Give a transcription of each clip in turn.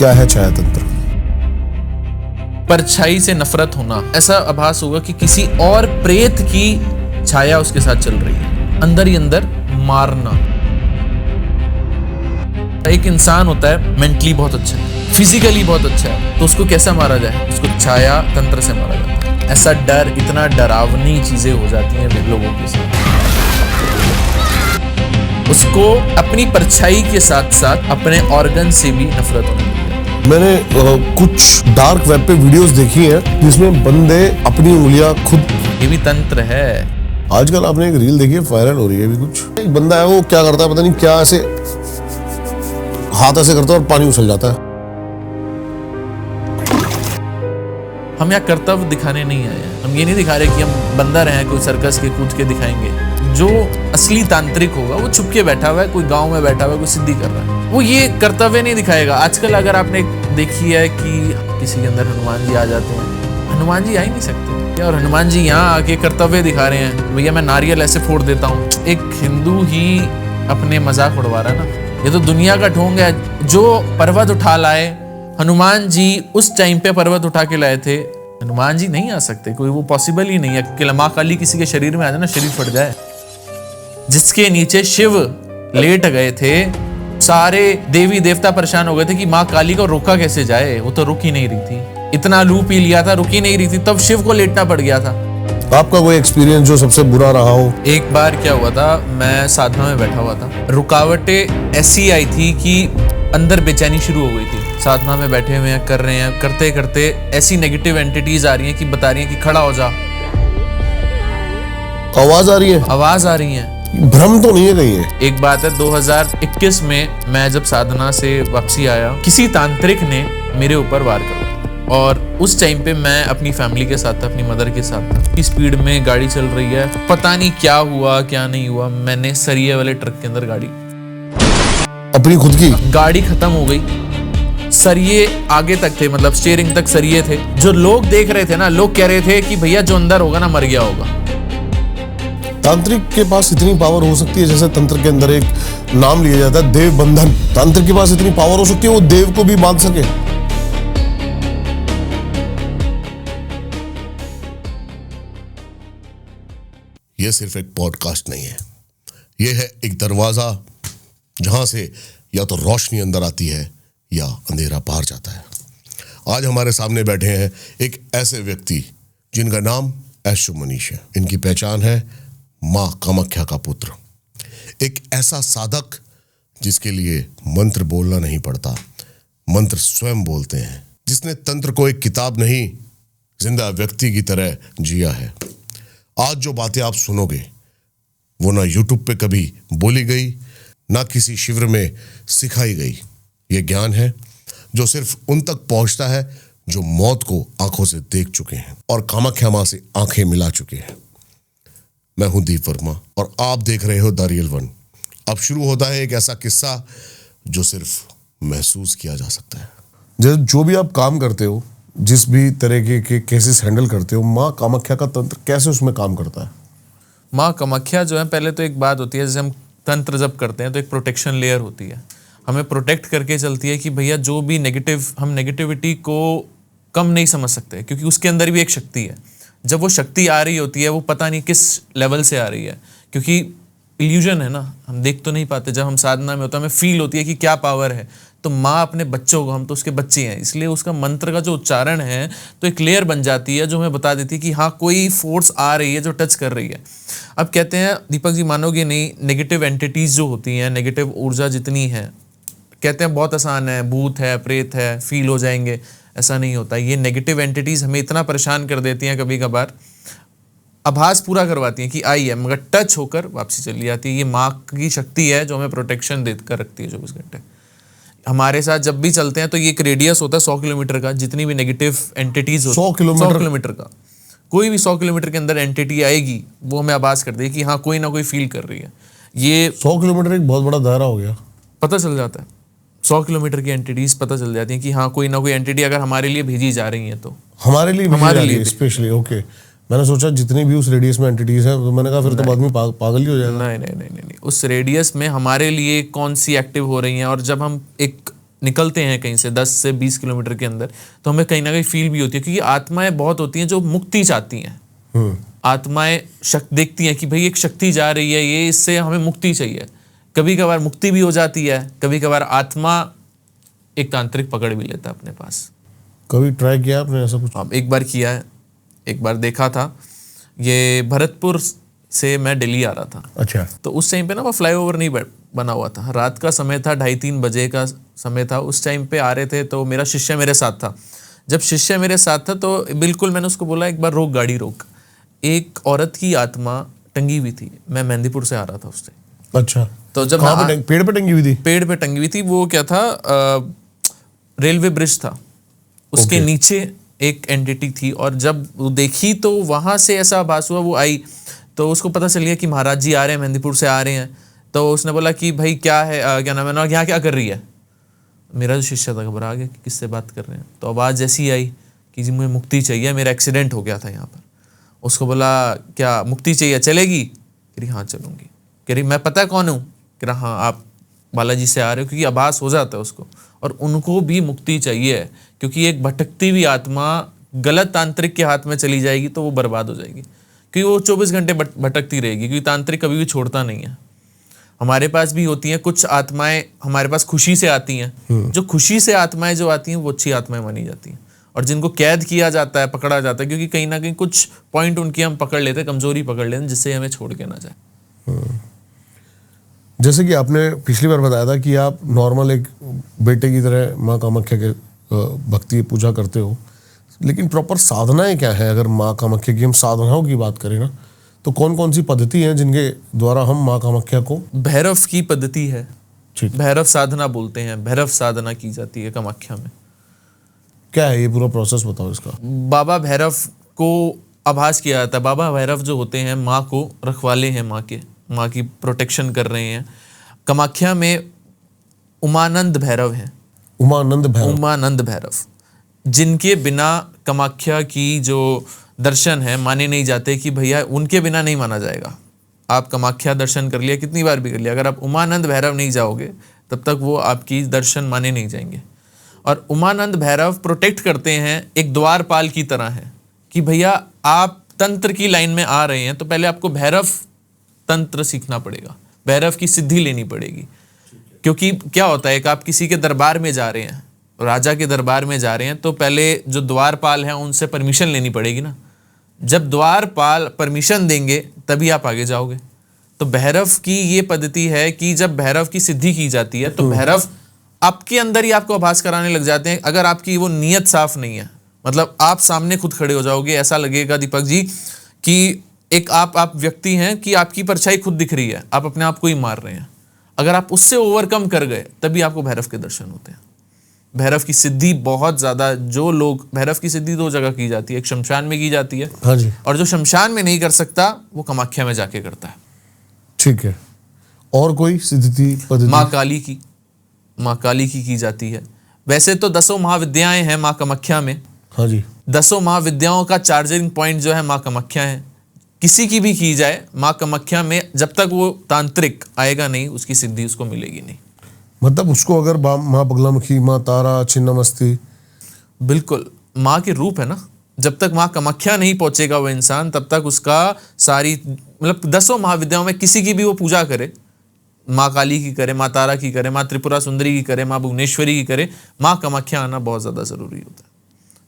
क्या है छाया तंत्र? परछाई से नफरत होना, ऐसा आभास होगा कि किसी और प्रेत की छाया उसके साथ चल रही है, अंदर ही अंदर मारना। एक इंसान होता है मेंटली बहुत अच्छा है, फिजिकली बहुत अच्छा है, तो उसको कैसा मारा जाए? उसको छाया तंत्र से मारा जाता है। ऐसा डर, इतना डरावनी चीजें हो जाती हैं लोगों के साथ। उसको अपनी परछाई के साथ साथ अपने ऑर्गन से भी नफरत होने लगी है। मैंने कुछ डार्क वेब पे वीडियोस देखी हैं जिसमें बंदे अपनी उंगलियां खुद, ये भी तंत्र है। आजकल आपने एक रील देखी है, वायरल हो रही है अभी कुछ, एक बंदा है वो क्या करता है पता नहीं क्या, ऐसे हाथ ऐसे करता है और पानी उछल जाता है। हम यहाँ कर्तव्य दिखाने नहीं आए हैं, हम ये नहीं दिखा रहे कि हम बंदर हैं, कोई सर्कस के कूद के दिखाएंगे। जो असली तांत्रिक होगा वो छुप के बैठा हुआ है, कोई गांव में बैठा हुआ है, कोई सिद्धि कर रहा है, वो ये कर्तव्य नहीं दिखाएगा। आजकल अगर आपने देखी है कि किसी के अंदर हनुमान जी आ जाते हैं, हनुमान जी आ ही नहीं सकते क्या, और हनुमान जी यहाँ आके कर्तव्य दिखा रहे हैं, भैया मैं नारियल ऐसे फोड़ देता हूँ। एक हिंदू ही अपने मजाक उड़वा रहा है ना, ये तो दुनिया का ढोंग है। जो पर्वत उठा लाए, हनुमान जी उस टाइम पे पर्वत उठा के लाए थे, हनुमान जी नहीं आ सकते, कोई वो पॉसिबल ही नहीं है कि माँ काली किसी के शरीर में आ जाए ना, शरीर फट जाए। जिसके नीचे शिव लेट गए थे, सारे देवी देवता परेशान हो गए थे कि माँ काली को रोका कैसे जाए, वो तो रुक ही नहीं रही थी, इतना लू पी लिया था, रुक ही नहीं रही थी, तब शिव को लेटना पड़ गया था। आपका कोई एक्सपीरियंस जो सबसे बुरा रहा हो? एक बार क्या हुआ था, मैं साधना में बैठा हुआ था, रुकावटें ऐसी आई थी कि अंदर बेचैनी शुरू हो गई थी। साधना में बैठे हुए हैं, कर रहे हैं, करते करते ऐसी नेगेटिव एंटिटीज आ रही हैं कि बता रही हैं कि खड़ा हो जा। आवाज आ रही है? आवाज आ रही है। भ्रम तो नहीं है कहीं है? एक बात है, 2021 में मैं जब साधना से वापसी आया, किसी तांत्रिक ने मेरे ऊपर वार कर, और उस टाइम पे मैं अपनी फैमिली के साथ था, अपनी मदर के साथ था। इस स्पीड में गाड़ी चल रही है, पता नहीं क्या हुआ क्या नहीं हुआ, मैंने सरिये वाले ट्रक के अंदर गाड़ी, अपनी खुद की गाड़ी खत्म हो गई। सरिये आगे तक थे, मतलब स्टीयरिंग तक सरिये थे। जो लोग देख रहे थे ना, लोग कह रहे थे कि भैया जो अंदर होगा ना मर गया होगा। तांत्रिक के पास इतनी पावर हो सकती है, जैसे तंत्र के अंदर एक नाम लिया जाता है देव बंधन, तांत्रिक के पास इतनी पावर हो सकती है वो देव को भी बांध सके? यह सिर्फ एक पॉडकास्ट नहीं है, यह है एक दरवाजा जहां से या तो रोशनी अंदर आती है या अंधेरा बाहर जाता है। आज हमारे सामने बैठे हैं एक ऐसे व्यक्ति जिनका नाम ऐशो मनीष है। इनकी पहचान है मां कामाख्या का पुत्र। एक ऐसा साधक जिसके लिए मंत्र बोलना नहीं पड़ता, मंत्र स्वयं बोलते हैं, जिसने तंत्र को एक किताब नहीं, जिंदा व्यक्ति की तरह जिया है। आज जो बातें आप सुनोगे वो ना यूट्यूब पे कभी बोली गई, ना किसी शिविर में सिखाई गई। ये ज्ञान है जो सिर्फ उन तक पहुंचता है जो मौत को आंखों से देख चुके हैं और कामाख्या मां से आंखें मिला चुके हैं। मैं हूं दीप वर्मा और आप देख रहे हो द रियल वन। अब शुरू होता है एक ऐसा किस्सा जो सिर्फ महसूस किया जा सकता है। जो भी आप काम करते हो, जिस भी तरह के केसेस हैंडल करते हो, माँ कामाख्या का तंत्र कैसे उसमें काम करता है? माँ कामाख्या जो है, पहले तो एक बात होती है, जैसे हम तंत्र जब करते हैं तो एक प्रोटेक्शन लेयर होती है, हमें प्रोटेक्ट करके चलती है कि भैया जो भी नेगेटिव, हम नेगेटिविटी को कम नहीं समझ सकते क्योंकि उसके अंदर भी एक शक्ति है। जब वो शक्ति आ रही होती है, वो पता नहीं किस लेवल से आ रही है, क्योंकि इल्यूजन है ना, हम देख तो नहीं पाते। जब हम साधना में होता है हमें फील होती है कि क्या पावर है। तो माँ अपने बच्चों को, हम तो उसके बच्चे हैं, इसलिए उसका मंत्र का जो उच्चारण है तो एक लेयर बन जाती है जो हमें बता देती है कि हाँ कोई फोर्स आ रही है जो टच कर रही है। अब कहते हैं दीपक जी, मानोगे नहीं, नेगेटिव एंटिटीज जो होती हैं, नेगेटिव ऊर्जा जितनी है, कहते हैं बहुत आसान है, भूत है, प्रेत है, फील हो जाएंगे, ऐसा नहीं होता। ये नेगेटिव एंटिटीज हमें इतना परेशान कर देती हैं, कभी कभार आभास पूरा करवाती हैं कि आई है, मगर टच होकर वापसी चली जाती है। ये माँ की शक्ति है जो हमें प्रोटेक्शन देकर रखती है 24 घंटे। हमारे साथ जब भी चलते हैं तो ये एक रेडियस होता है 100 किलोमीटर का, जितनी भी नेगेटिव एंटिटीज होती है 100 किलोमीटर का, कोई भी 100 किलोमीटर के अंदर एंटिटी आएगी वो हमें आभास कर देगी कि हाँ कोई ना कोई फील कर रही है। ये 100 किलोमीटर एक बहुत बड़ा दायरा हो गया, पता चल जाता है। 100 किलोमीटर की एंटिटीज पता चल जाती हैं कि हाँ कोई ना कोई एंटिटी अगर हमारे लिए भेजी जा रही है तो हमारे लिए स्पेशली। ओके, मैंने सोचा जितनी भी उस रेडियस में एंटिटीज हैं, तो मैंने कहा फिर तो आदमी पागल ही हो जाएगा। नहीं, उस रेडियस में हमारे लिए कौन सी एक्टिव हो रही हैं। और जब हम एक निकलते हैं कहीं से 10 से 20 किलोमीटर के अंदर, तो हमें कहीं ना कहीं फील भी होती है, क्योंकि आत्माएं बहुत होती हैं जो मुक्ति चाहती हैं। आत्माएं देखती हैं कि भाई एक शक्ति जा रही है, ये इससे हमें मुक्ति चाहिए। कभी कभार मुक्ति भी हो जाती है, कभी कभार आत्मा एक तांत्रिक पकड़ भी लेता है अपने पास। कभी ट्राई किया आपने ऐसा कुछ? अब एक बार किया है, एक बार देखा था। ये भरतपुर से मैं दिल्ली आ रहा था। अच्छा। तो उस टाइम पे ना वो फ्लाईओवर नहीं बना हुआ था, रात का समय था, 2:30-3 बजे का समय था। उस टाइम पे आ रहे थे, तो मेरा शिष्य मेरे साथ था। जब शिष्य मेरे साथ था तो बिल्कुल मैंने उसको बोला, एक बार रोक, गाड़ी रोक। एक औरत की आत्मा टंगी हुई थी। मैं मेहंदीपुर से आ रहा था उस टाइम। अच्छा। तो जब पेड़ पे टंगी हुई थी? पेड़ पे टंगी हुई थी। वो क्या था, रेलवे ब्रिज था, उसके नीचे एक एंटिटी थी। और जब वो देखी तो वहां से ऐसा आभास हुआ, वो आई तो उसको पता चल गया कि महाराज जी आ रहे हैं, मेहंदीपुर से आ रहे हैं। तो उसने बोला कि भाई क्या है, क्या नाम है, यहाँ क्या कर रही है। मेरा जो शिष्य था घबरा गया कि किससे बात कर रहे हैं। तो आवाज़ जैसी आई कि जी मुझे मुक्ति चाहिए, मेरा एक्सीडेंट हो गया था यहाँ पर। उसको बोला क्या मुक्ति चाहिए, चलेगी? कह रही हाँ चलूँगी। कह रही मैं पता है कौन हूँ? कह रहा हाँ आप बालाजी से आ रहे हो, क्योंकि आभास हो जाता है उसको। और उनको भी मुक्ति चाहिए, क्योंकि एक भटकती हुई आत्मा गलत तांत्रिक के हाथ में चली जाएगी तो वो बर्बाद हो जाएगी, क्योंकि वो 24 घंटे भटकती रहेगी, क्योंकि तांत्रिक कभी भी छोड़ता नहीं है। हमारे पास भी होती हैं कुछ आत्माएं, हमारे पास खुशी से आती हैं। जो खुशी से आत्माएं जो आती हैं वो अच्छी आत्माएं मानी जाती हैं। और जिनको कैद किया जाता है, पकड़ा जाता है, क्योंकि कहीं ना कहीं कुछ पॉइंट उनकी हम पकड़ लेते हैं, कमजोरी पकड़ लेते हैं, जिससे हमें छोड़ के ना जाए। जैसे कि आपने पिछली बार बताया था कि आप नॉर्मल एक बेटे की तरह माँ कामाख्या के भक्ति पूजा करते हो, लेकिन प्रॉपर साधनाएं क्या है? अगर माँ कामाख्या की हम साधनाओं की बात करें ना, तो कौन कौन सी पद्धति हैं जिनके द्वारा हम माँ कामाख्या को? भैरव की पद्धति है, ठीक। भैरव साधना बोलते हैं, भैरव साधना की जाती है कामाख्या में। क्या है ये पूरा प्रोसेस, बताओ इसका। बाबा भैरव को आभास किया जाता है। बाबा भैरव जो होते हैं माँ को रखवाले हैं, माँ की प्रोटेक्शन कर रहे हैं। कामाख्या में उमानंद भैरव हैं। उमानंद भैरव, जिनके बिना कामाख्या की जो दर्शन है माने नहीं जाते, कि भैया उनके बिना नहीं माना जाएगा। आप कामाख्या दर्शन कर लिया, कितनी बार भी कर लिया, अगर आप उमानंद भैरव नहीं जाओगे तब तक वो आपकी दर्शन माने नहीं जाएंगे। और उमानंद भैरव प्रोटेक्ट करते हैं, एक द्वारपाल की तरह है, कि भैया आप तंत्र की लाइन में आ रहे हैं तो पहले आपको भैरव तंत्र सीखना पड़ेगा, भैरव की सिद्धि लेनी पड़ेगी। क्योंकि क्या होता है कि आप किसी के दरबार में जा रहे हैं, राजा के दरबार में जा रहे हैं, तो पहले जो द्वारपाल हैं उनसे परमिशन लेनी पड़ेगी ना। जब द्वारपाल परमिशन देंगे तभी आप आगे जाओगे। तो भैरव की ये पद्धति है कि जब भैरव की सिद्धि की जाती है तो भैरव आपके अंदर ही आपको आभास कराने लग जाते हैं। अगर आपकी वो नीयत साफ नहीं है, मतलब आप सामने खुद खड़े हो जाओगे, ऐसा लगेगा दीपक जी कि एक आप व्यक्ति हैं कि आपकी परछाई खुद दिख रही है, आप अपने आप को ही मार रहे हैं। अगर आप उससे ओवरकम कर गए तभी आपको भैरव के दर्शन होते हैं। भैरव की सिद्धि बहुत ज्यादा, जो लोग, भैरव की सिद्धि 2 जगह की जाती है, एक शमशान में की जाती है, हाँ जी, और जो शमशान में नहीं कर सकता वो कामाख्या में जाके करता है। ठीक है। और कोई सिद्धि पद्धति? माँ काली की जाती है। वैसे तो 10 महाविद्याएं हैं माँ कामाख्या में। हाँ जी। 10 महाविद्याओं का चार्जिंग पॉइंट जो है माँ कामाख्या है। किसी की भी की जाए माँ कामाख्या में, जब तक वो तांत्रिक आएगा नहीं उसकी सिद्धि उसको मिलेगी नहीं। मतलब उसको अगर माँ बगलामुखी, माँ तारा, छिन्नमस्ती, बिल्कुल माँ के रूप है ना, जब तक माँ कामाख्या नहीं पहुंचेगा वो इंसान, तब तक उसका सारी, मतलब 10 महाविद्याओं में किसी की भी वो पूजा करे, माँ काली की करे, माँ तारा की करे, माँ त्रिपुरा सुंदरी की करे, माँ भुवनेश्वरी की करे, माँ कामाख्या आना बहुत ज़्यादा ज़रूरी होता है।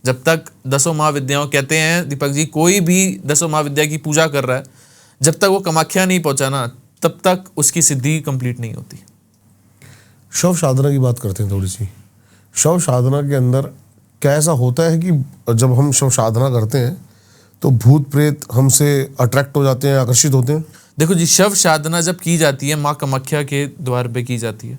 जब तक 10 महाविद्याओं, कहते हैं दीपक जी, कोई भी 10 महाविद्या की पूजा कर रहा है, जब तक वो कामाख्या नहीं पहुंचा ना, तब तक उसकी सिद्धि कंप्लीट नहीं होती। शव साधना की बात करते हैं थोड़ी सी। शव साधना के अंदर क्या ऐसा होता है कि जब हम शव साधना करते हैं तो भूत प्रेत हमसे अट्रैक्ट हो जाते हैं, आकर्षित होते हैं? देखो जी, शव साधना जब की जाती है माँ कामाख्या के द्वार पे की जाती है,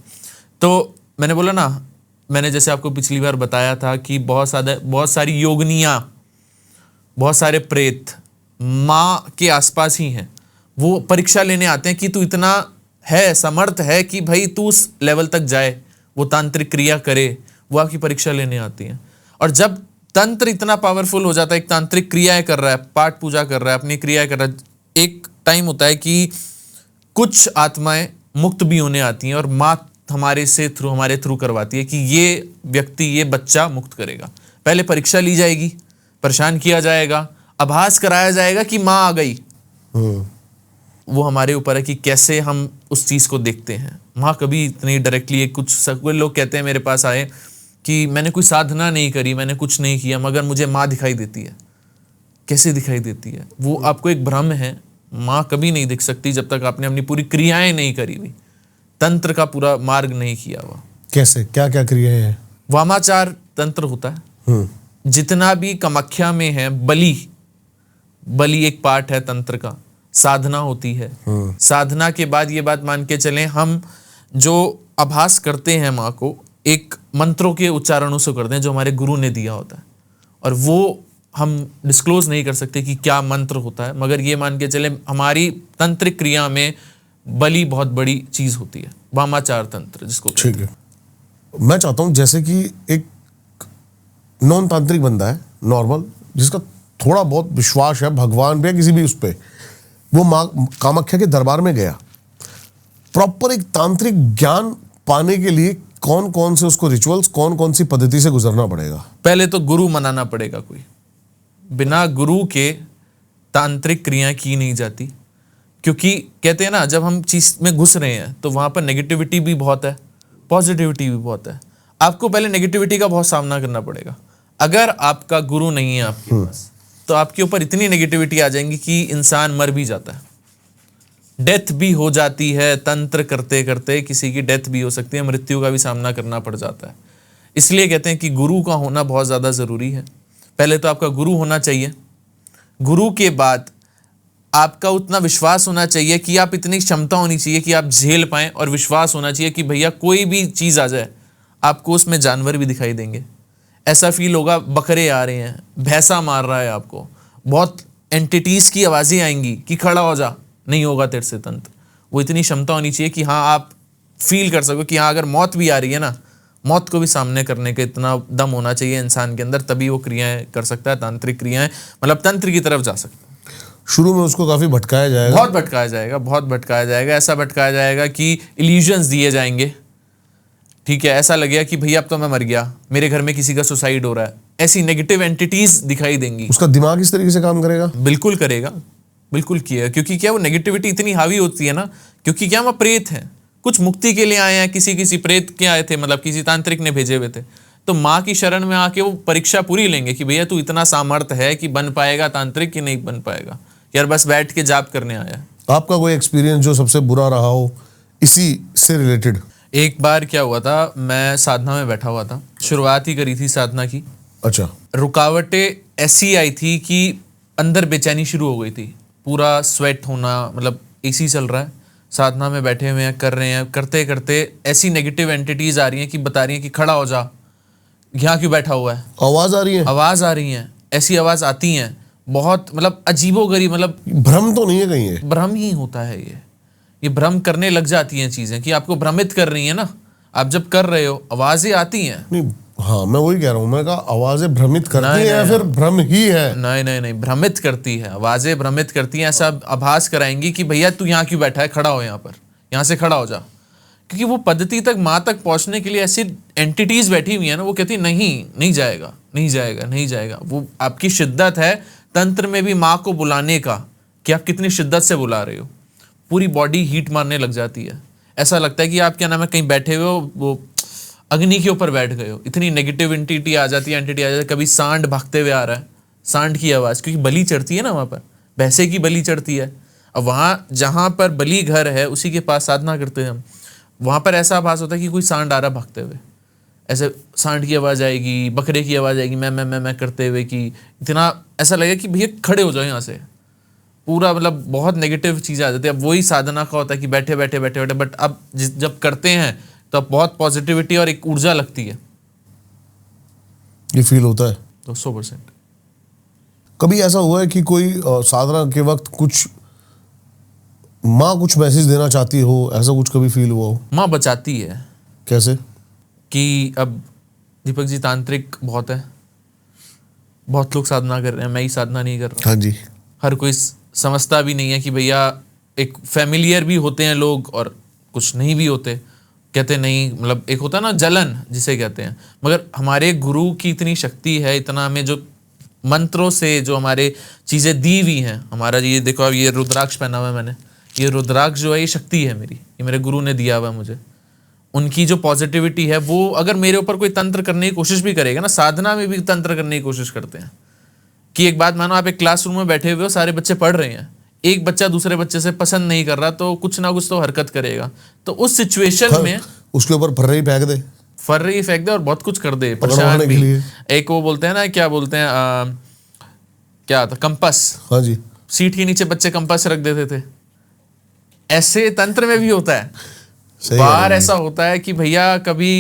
तो मैंने बोला ना, मैंने जैसे आपको पिछली बार बताया था कि बहुत सारी योगनियाँ, बहुत सारे प्रेत माँ के आसपास ही हैं। वो परीक्षा लेने आते हैं कि तू इतना है, समर्थ है कि भाई तू उस लेवल तक जाए, वो तांत्रिक क्रिया करे, वो आपकी परीक्षा लेने आती हैं। और जब तंत्र इतना पावरफुल हो जाता है, एक तांत्रिक क्रियाएं कर रहा है, पाठ पूजा कर रहा है, अपनी क्रियाएं कर रहा है, एक टाइम होता है कि कुछ आत्माएं मुक्त भी होने आती हैं और माँ हमारे थ्रू करवाती है कि ये व्यक्ति, ये बच्चा मुक्त करेगा। पहले परीक्षा ली जाएगी, परेशान किया जाएगा, आभास कराया जाएगा कि माँ आ गई। वो हमारे ऊपर है कि कैसे हम उस चीज़ को देखते हैं। माँ कभी इतनी डायरेक्टली, कुछ लोग कहते हैं मेरे पास आए कि मैंने कोई साधना नहीं करी, मैंने कुछ नहीं किया, मगर मुझे माँ दिखाई देती है। कैसे दिखाई देती है? वो आपको एक भ्रम है। माँ कभी नहीं दिख सकती जब तक आपने अपनी पूरी क्रियाएं नहीं करी हुई, तंत्र का पूरा मार्ग नहीं किया हुआ। कैसे, क्या क्या क्रियाएं हैं? वामाचार तंत्र होता है, जितना भी कामाख्या में है। बलि एक पार्ट है तंत्र का। साधना होती है, साधना के बाद ये बात मान के चलें, हम जो आभास करते हैं माँ को, एक मंत्रों के उच्चारणों से करते हैं जो हमारे गुरु ने दिया होता है, और वो हम डिस्क्लोज नहीं कर सकते कि क्या मंत्र होता है, मगर ये मान के चले हमारी तंत्रिक क्रिया में बलि बहुत बड़ी चीज होती है, वामाचार तंत्र जिसको। ठीक है, मैं चाहता हूं जैसे कि एक नॉन तांत्रिक बंदा है, नॉर्मल, जिसका थोड़ा बहुत विश्वास है भगवान पे, किसी भी उस पे, वो माँ कामाख्या के दरबार में गया, प्रॉपर एक तांत्रिक ज्ञान पाने के लिए कौन कौन से उसको रिचुअल्स, कौन कौन सी पद्धति से गुजरना पड़ेगा? पहले तो गुरु मनाना पड़ेगा। कोई बिना गुरु के तांत्रिक क्रियाएं की नहीं जाती, क्योंकि कहते हैं ना, जब हम चीज में घुस रहे हैं तो वहां पर नेगेटिविटी भी बहुत है, पॉजिटिविटी भी बहुत है। आपको पहले नेगेटिविटी का बहुत सामना करना पड़ेगा। अगर आपका गुरु नहीं है आपके पास, तो आपके ऊपर इतनी नेगेटिविटी आ जाएंगी कि इंसान मर भी जाता है, डेथ भी हो जाती है। तंत्र करते करते किसी की डेथ भी हो सकती है, मृत्यु का भी सामना करना पड़ जाता है। इसलिए कहते हैं कि गुरु का होना बहुत ज़्यादा ज़रूरी है। पहले तो आपका गुरु होना चाहिए, गुरु के बाद आपका उतना विश्वास होना चाहिए कि आप, इतनी क्षमता होनी चाहिए कि आप झेल पाएं, और विश्वास होना चाहिए कि भैया कोई भी चीज़ आ जाए, आपको उसमें जानवर भी दिखाई देंगे। ऐसा फील होगा बकरे आ रहे हैं, भैंसा मार रहा है आपको, बहुत एंटिटीज़ की आवाज़ें आएंगी कि खड़ा हो जा, नहीं होगा तेरे से तंत्र। वो इतनी क्षमता होनी चाहिए कि हाँ, आप फील कर सको कि हाँ, अगर मौत भी आ रही है ना, मौत को भी सामने करने का इतना दम होना चाहिए इंसान के अंदर, तभी वो क्रियाएं कर सकता है, तांत्रिक क्रियाएं, मतलब तंत्र की तरफ जा सकता है। शुरू में उसको काफी भटकाया जाएगा, बहुत भटकाया जाएगा, बहुत भटकाया जाएगा। ऐसा भटकाया जाएगा कि इल्यूजन्स दिए जाएंगे। ठीक है, ऐसा लगेगा कि भैया अब तो मैं मर गया, मेरे घर में किसी का सुसाइड हो रहा है, ऐसी नेगेटिव एंटिटीज दिखाई देंगी। उसका दिमाग इस तरीके से काम करेगा? बिल्कुल करेगा, बिल्कुल किया। क्योंकि क्या, वो नेगेटिविटी इतनी हावी होती है ना, क्योंकि क्या, हम प्रेत हैं, कुछ मुक्ति के लिए आए हैं, किसी प्रेत के आए थे, मतलब किसी तांत्रिक ने भेजे हुए थे, तो माँ की शरण में आके वो परीक्षा पूरी लेंगे कि भैया तू इतना सामर्थ्य है कि बन पाएगा तांत्रिक कि नहीं बन पाएगा, यार बस बैठ के जाप करने आया। आपका कोई एक्सपीरियंस जो सबसे बुरा रहा हो इसी से रिलेटेड? एक बार क्या हुआ था, मैं साधना में बैठा हुआ था, शुरुआत ही करी थी साधना की। अच्छा। रुकावटें ऐसी आई थी कि अंदर बेचैनी शुरू हो गई थी, पूरा स्वेट होना, मतलब एसी चल रहा है, साधना में बैठे हुए हैं, कर रहे हैं, करते करते ऐसी नेगेटिव एंटिटीज आ रही हैं कि बता रही हैं कि खड़ा हो जा, यहाँ क्यों बैठा हुआ है। आवाज आ रही है? आवाज आ रही है, ऐसी आवाज आती हैं, बहुत मतलब अजीबोगरीब, मतलब भ्रम तो नहीं है कहीं? ये भ्रम ही होता है। ये भ्रम करने लग जाती हैं चीजें कि आपको भ्रमित कर रही है ना, आप जब कर रहे हो आवाजें आती हैं। नहीं, हाँ मैं वही कह रहा हूँ, मैं कहा आवाजें भ्रमित करती हैं या फिर भ्रम ही है? नहीं, भ्रमित करती है, आवाजें भ्रमित करती हैं, ऐसा आभास कराएंगी कि भैया तू यहाँ क्यों बैठा है, खड़ा हो यहाँ पर, यहाँ से खड़ा हो जा। क्योंकि वो पद्धति तक, माँ तक पहुँचने के लिए ऐसी एंटिटीज बैठी हुई है ना, वो कहती नहीं जाएगा, नहीं जाएगा, नहीं जाएगा। वो आपकी शिद्दत है तंत्र में भी माँ को बुलाने का, कि आप कितनी शिद्दत से बुला रहे हो। पूरी बॉडी हीट मारने लग जाती है, ऐसा लगता है कि आप क्या नाम है कहीं बैठे हुए हो, वो अग्नि के ऊपर बैठ गए हो। इतनी नेगेटिव एंटिटी आ जाती है, कभी सांड भागते हुए आ रहा है, सांड की आवाज़, क्योंकि बलि चढ़ती है ना वहाँ पर, भैंसे की बलि चढ़ती है। अब वहाँ जहाँ पर बलि घर है उसी के पास साधना करते हैं हम, वहाँ पर ऐसा आभास होता है कि कोई सांड आ रहा भागते हुए, ऐसे सांड की आवाज़ आएगी, बकरे की आवाज़ आएगी, मैं करते हुए, कि इतना ऐसा लगेगा कि भैया खड़े हो जाओ यहाँ से। पूरा मतलब बहुत नेगेटिव चीज़ें आ जाती है। अब वही साधना का होता है कि बैठे बैठे, बट अब जब करते हैं तो अब बहुत पॉजिटिविटी और एक ऊर्जा लगती है, ये फील होता है 200%। कभी ऐसा हुआ है कि कोई साधना के वक्त कुछ माँ कुछ मैसेज देना चाहती हो, ऐसा कुछ कभी फील हुआ हो? माँ बचाती है। कैसे? कि अब दीपक जी तांत्रिक बहुत है, बहुत लोग साधना कर रहे हैं, मैं ही साधना नहीं कर रहा। हाँ जी। हर कोई समझता भी नहीं है कि भैया, एक फैमिलियर भी होते हैं लोग और कुछ नहीं भी होते, कहते नहीं, मतलब एक होता है ना जलन जिसे कहते हैं, मगर हमारे गुरु की इतनी शक्ति है, इतना हमें जो मंत्रों से जो हमारे चीज़ें दी हुई हैं, हमारा ये देखो अब ये रुद्राक्ष पहना हुआ है मैंने, ये रुद्राक्ष जो है ये शक्ति है मेरी, ये मेरे गुरु ने दिया हुआ है मुझे। उनकी जो पॉजिटिविटी है वो अगर मेरे ऊपर कोई तंत्र करने की कोशिश भी करेगा ना, साधना में भी तंत्र करने की कोशिश करते हैं कि एक बात मानो, आप एक क्लासरूम में बैठे हुए हो, सारे बच्चे पढ़ रहे हैं, एक बच्चा दूसरे बच्चे से पसंद नहीं कर रहा तो कुछ ना कुछ तो हरकत करेगा, तो उस सिचुएशन में उसके ऊपर फर्री फेंक दे, फर्री फेंक दे और बहुत कुछ कर दे, परेशान भी। एक वो बोलते हैं ना, क्या बोलते हैं क्या था, कंपास। हाँ जी, सीट के नीचे बच्चे कंपास रख देते थे, ऐसे तंत्र में भी होता है। बाहर ऐसा होता है कि भैया कभी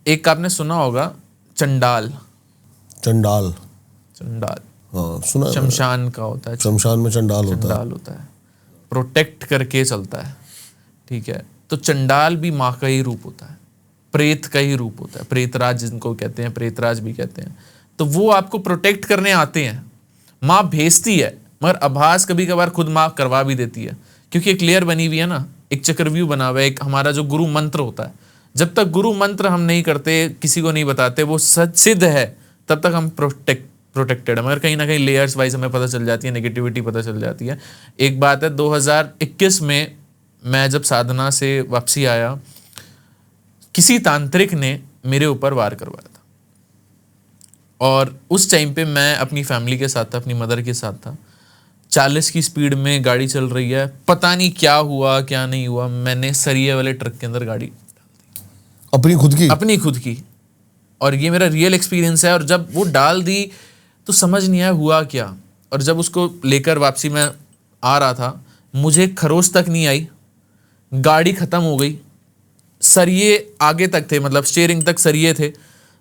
एक आपने सुना होगा चंडाल, चंडाल, चंडाल हाँ सुना, शमशान का होता है, शमशान में चंडाल होता है, प्रोटेक्ट करके चलता है, ठीक है। तो चंडाल भी माँ का ही रूप होता है, प्रेत का ही रूप होता है, प्रेतराज जिनको कहते हैं, प्रेतराज भी कहते हैं। तो वो आपको प्रोटेक्ट करने आते हैं, माँ भेजती है, मगर आभास कभी कभार खुद माँ करवा भी देती है, क्योंकि एक लेयर बनी हुई है ना, एक चक्रव्यूह बना हुआ है, एक हमारा जो गुरु मंत्र होता है, जब तक गुरु मंत्र हम नहीं करते, किसी को नहीं बताते, वो सिद्ध है, तब तक हम प्रोटेक्टेड है। मगर कहीं ना कहीं लेयर्स वाइज हमें पता चल जाती है, नेगेटिविटी पता चल जाती है। एक बात है, 2021 में मैं जब साधना से वापसी आया, किसी तांत्रिक ने मेरे ऊपर वार करवाया था, और उस टाइम पे मैं अपनी फैमिली के साथ था, अपनी मदर के साथ था, 40 की स्पीड में गाड़ी चल रही है, पता नहीं क्या हुआ क्या नहीं हुआ, मैंने सरिये वाले ट्रक के अंदर गाड़ी अपनी खुद की, और ये मेरा रियल एक्सपीरियंस है। और जब वो डाल दी तो समझ नहीं आया हुआ क्या, और जब उसको लेकर वापसी में आ रहा था, मुझे खरोच तक नहीं आई, गाड़ी खत्म हो गई, सरिये आगे तक थे, मतलब स्टीयरिंग तक सरिये थे।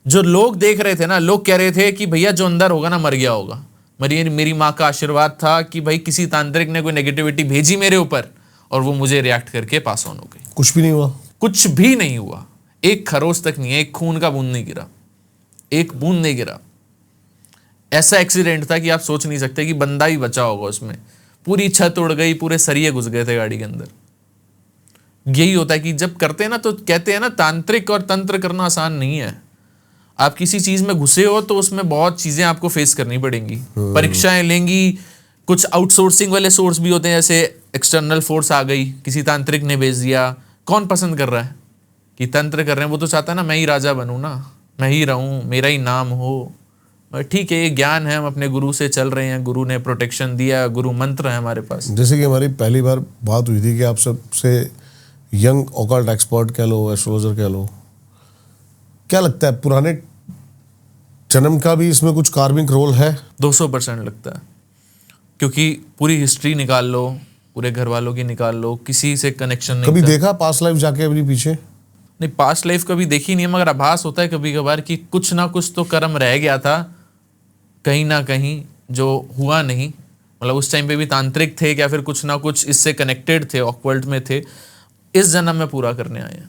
जो लोग देख रहे थे ना, लोग कह रहे थे कि भैया जो अंदर होगा ना मर गया होगा। मेरी माँ का आशीर्वाद था कि भाई किसी तांत्रिक ने कोई नेगेटिविटी भेजी मेरे ऊपर, और वो मुझे रिएक्ट करके पास ऑन हो गई। कुछ भी नहीं हुआ, कुछ भी नहीं हुआ, एक खरोच तक नहीं है, एक खून का बूंद नहीं गिरा, एक बूंद नहीं गिरा। ऐसा एक्सीडेंट था कि आप सोच नहीं सकते कि बंदा ही बचा होगा उसमें। पूरी छत उड़ गई, पूरे सरिये घुस गए थे गाड़ी के अंदर। यही होता है कि जब करते हैं ना, तो कहते हैं ना, तांत्रिक और तंत्र करना आसान नहीं है। आप किसी चीज में घुसे हो तो उसमें बहुत चीजें आपको फेस करनी पड़ेंगी, परीक्षाएं लेंगी। कुछ आउटसोर्सिंग वाले सोर्स भी होते हैं, जैसे एक्सटर्नल फोर्स आ गई, किसी तांत्रिक ने भेज दिया। कौन पसंद कर रहा है कि तंत्र कर रहे हैं? वो तो चाहता है ना मैं ही राजा बनूं ना, मैं ही रहूं, मेरा ही नाम हो। ठीक है, ये ज्ञान है, हम अपने गुरु से चल रहे हैं, गुरु ने प्रोटेक्शन दिया, गुरु मंत्र है हमारे पास। जैसे कि हमारी पहली बार बात हुई थी कि आप सबसे यंग ऑकल्ट एक्सपर्ट कह लो, एस्ट्रोलॉजर कह लो, क्या लगता है पुराने जन्म का भी इसमें कुछ कार्मिक रोल है? 200% लगता है, क्योंकि पूरी हिस्ट्री निकाल लो, पूरे घर वालों की निकाल लो, किसी से कनेक्शन नहीं। कभी देखा पास्ट लाइफ जाके अपनी पीछे? नहीं, पास्ट लाइफ कभी देखी नहीं है, मगर आभास होता है कभी कभार कि कुछ ना कुछ तो कर्म रह गया था कहीं ना कहीं, जो हुआ नहीं। मतलब उस टाइम पे भी तांत्रिक थे, या फिर कुछ ना कुछ इससे कनेक्टेड थे, ऑकल्ट में थे, इस जन्म में पूरा करने आए हैं।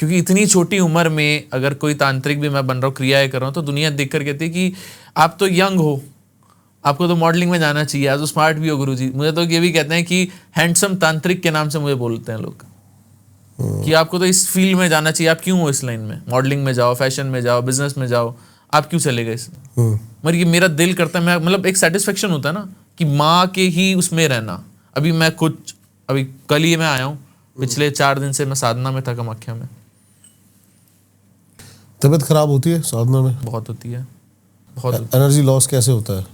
क्योंकि इतनी छोटी उम्र में अगर कोई तांत्रिक भी मैं बन रहा हूँ, क्रियाएं कर रहा हूँ, तो दुनिया देख कर कहती है कि आप तो यंग हो, आपको तो मॉडलिंग में जाना चाहिए, आप तो स्मार्ट भी हो गुरुजी। मुझे तो ये भी कहते हैं कि हैंडसम तांत्रिक के नाम से मुझे बोलते हैं लोग, कि आपको तो इस फील्ड में जाना चाहिए, आप क्यों हो इस लाइन में, मॉडलिंग में जाओ, फैशन में जाओ, बिजनेस में जाओ, आप क्यों चले गए इसमें? मगर ये मेरा दिल करता है, मैं मतलब एक सेटिस्फेक्शन होता है ना कि माँ के ही उसमें रहना। अभी मैं अभी कल ही मैं आया हूँ, पिछले 4 दिन से मैं साधना में था, कामाख्या में। तबीयत खराब होती है साधना में? बहुत होती है, बहुत। एनर्जी लॉस कैसे होता है?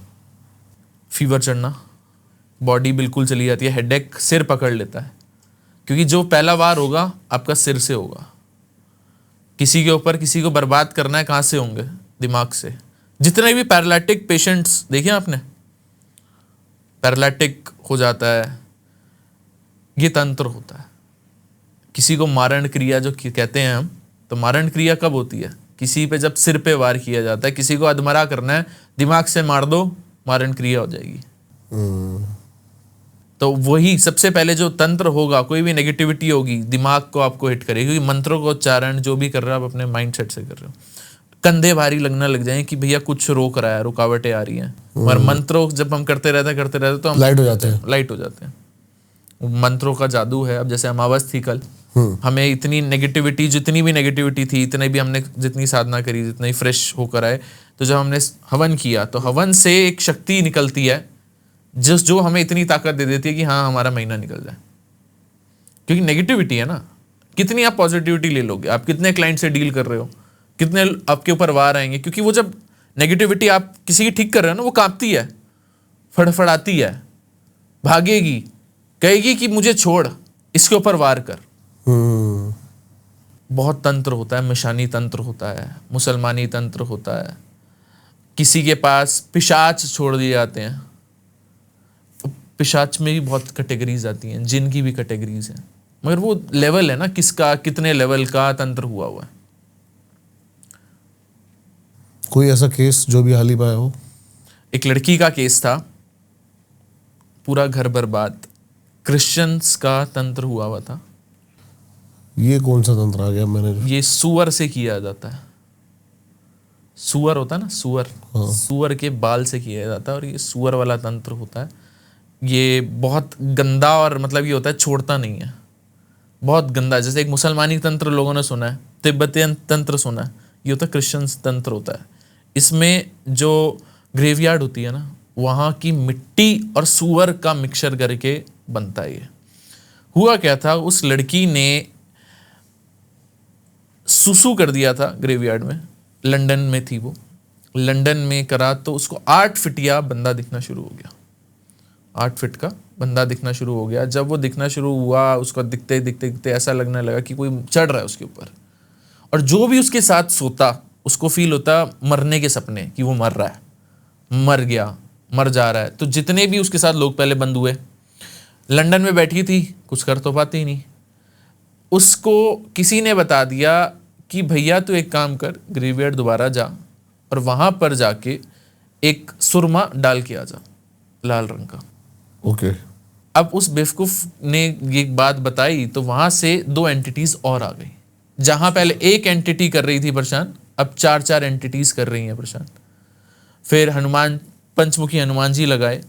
फीवर चढ़ना, बॉडी बिल्कुल चली जाती है, हेडेक, सिर पकड़ लेता है, क्योंकि जो पहला वार होगा आपका सिर से होगा। किसी के ऊपर किसी को बर्बाद करना है, कहाँ से होंगे? दिमाग से। जितने भी पैरालिटिक पेशेंट्स देखे आपने, पैरालिटिक हो जाता है, ये तंत्र होता है। किसी को मारण क्रिया जो कहते हैं हम, तो मारण क्रिया कब होती है? किसी पे जब सिर पे वार किया जाता है, किसी को अधमरा करना है, दिमाग से मार दो, मारण क्रिया हो जाएगी। तो वही सबसे पहले जो तंत्र होगा, कोई भी नेगेटिविटी होगी, दिमाग को आपको हिट करेगी, क्योंकि मंत्रों को उच्चारण जो भी कर रहे हो आप अपने माइंड सेट से कर रहे हो। कंधे भारी लगना लग जाए कि भैया कुछ रोक रहा है, रुकावटें आ रही हैं। और मंत्रों जब हम करते रहते तो हम लाइट हो जाते हैं। मंत्रों का जादू है। अब जैसे अमावस थी कल, हमें इतनी नेगेटिविटी, जितनी भी नेगेटिविटी थी, इतने भी हमने जितनी साधना करी, जितना ही फ्रेश होकर आए, तो जब हमने हवन किया तो हवन से एक शक्ति निकलती है जो हमें इतनी ताकत दे देती है कि हाँ हमारा महीना निकल जाए। क्योंकि नेगेटिविटी है ना, कितनी आप पॉजिटिविटी ले लोगे, आप कितने क्लाइंट से डील कर रहे हो, कितने आपके ऊपर वार आएंगे। क्योंकि वो जब नेगेटिविटी आप किसी की ठीक कर रहे हो ना, वो कांपती है, फड़फड़ाती है, भागेगी, कहेगी कि मुझे छोड़, इसके ऊपर वार कर। बहुत तंत्र होता है, मिशानी तंत्र होता है, मुसलमानी तंत्र होता है, किसी के पास पिशाच छोड़ दिए जाते हैं। पिशाच में भी बहुत कैटेगरीज आती हैं, जिन की भी कैटेगरीज हैं, मगर वो लेवल है ना, किसका कितने लेवल का तंत्र हुआ है। कोई ऐसा केस जो भी हाल ही पाया हो? एक लड़की का केस था, पूरा घर बर्बाद, क्रिश्चियंस का तंत्र हुआ था। ये कौन सा तंत्र आ गया? मैंने ये सुअर से किया जाता है। सुअर होता है ना, सुअर, सुअर के बाल से किया जाता है, और ये सुअर वाला तंत्र होता है। ये बहुत गंदा, और मतलब ये होता है छोड़ता नहीं है, बहुत गंदा। जैसे एक मुसलमानी तंत्र लोगों ने सुना है, तिब्बतियन तंत्र सुना है, ये होता है क्रिश्चियंस तंत्र होता है। इसमें जो ग्रेवयार्ड होती है ना, वहाँ की मिट्टी और सुअर का मिक्सचर करके बनता है। ये हुआ क्या था, उस लड़की ने सुसु कर दिया था ग्रेवयार्ड में, लंदन में थी वो, लंदन में करा तो उसको 8 फीटिया बंदा दिखना शुरू हो गया। 8 फीट का बंदा दिखना शुरू हो गया। जब वो दिखना शुरू हुआ, उसको दिखते दिखते दिखते ऐसा लगने लगा कि कोई चढ़ रहा है उसके ऊपर, और जो भी उसके साथ सोता उसको फील होता मरने के सपने, कि वो मर रहा है, मर गया, मर जा रहा है। तो जितने भी उसके साथ लोग पहले बंद हुए, लंदन में बैठी थी, कुछ कर तो पाती ही नहीं। उसको किसी ने बता दिया कि भैया तू एक काम कर, ग्रेवयार्ड दोबारा जा और वहां पर जाके एक सुरमा डाल के आ जा, लाल रंग का। ओके। अब उस बेवकूफ ने ये बात बताई तो वहां से 2 एंटिटीज और आ गई। जहां पहले एक एंटिटी कर रही थी परेशान, अब 4 एंटिटीज कर रही हैं परेशान। फिर हनुमान, पंचमुखी हनुमान जी लगाए।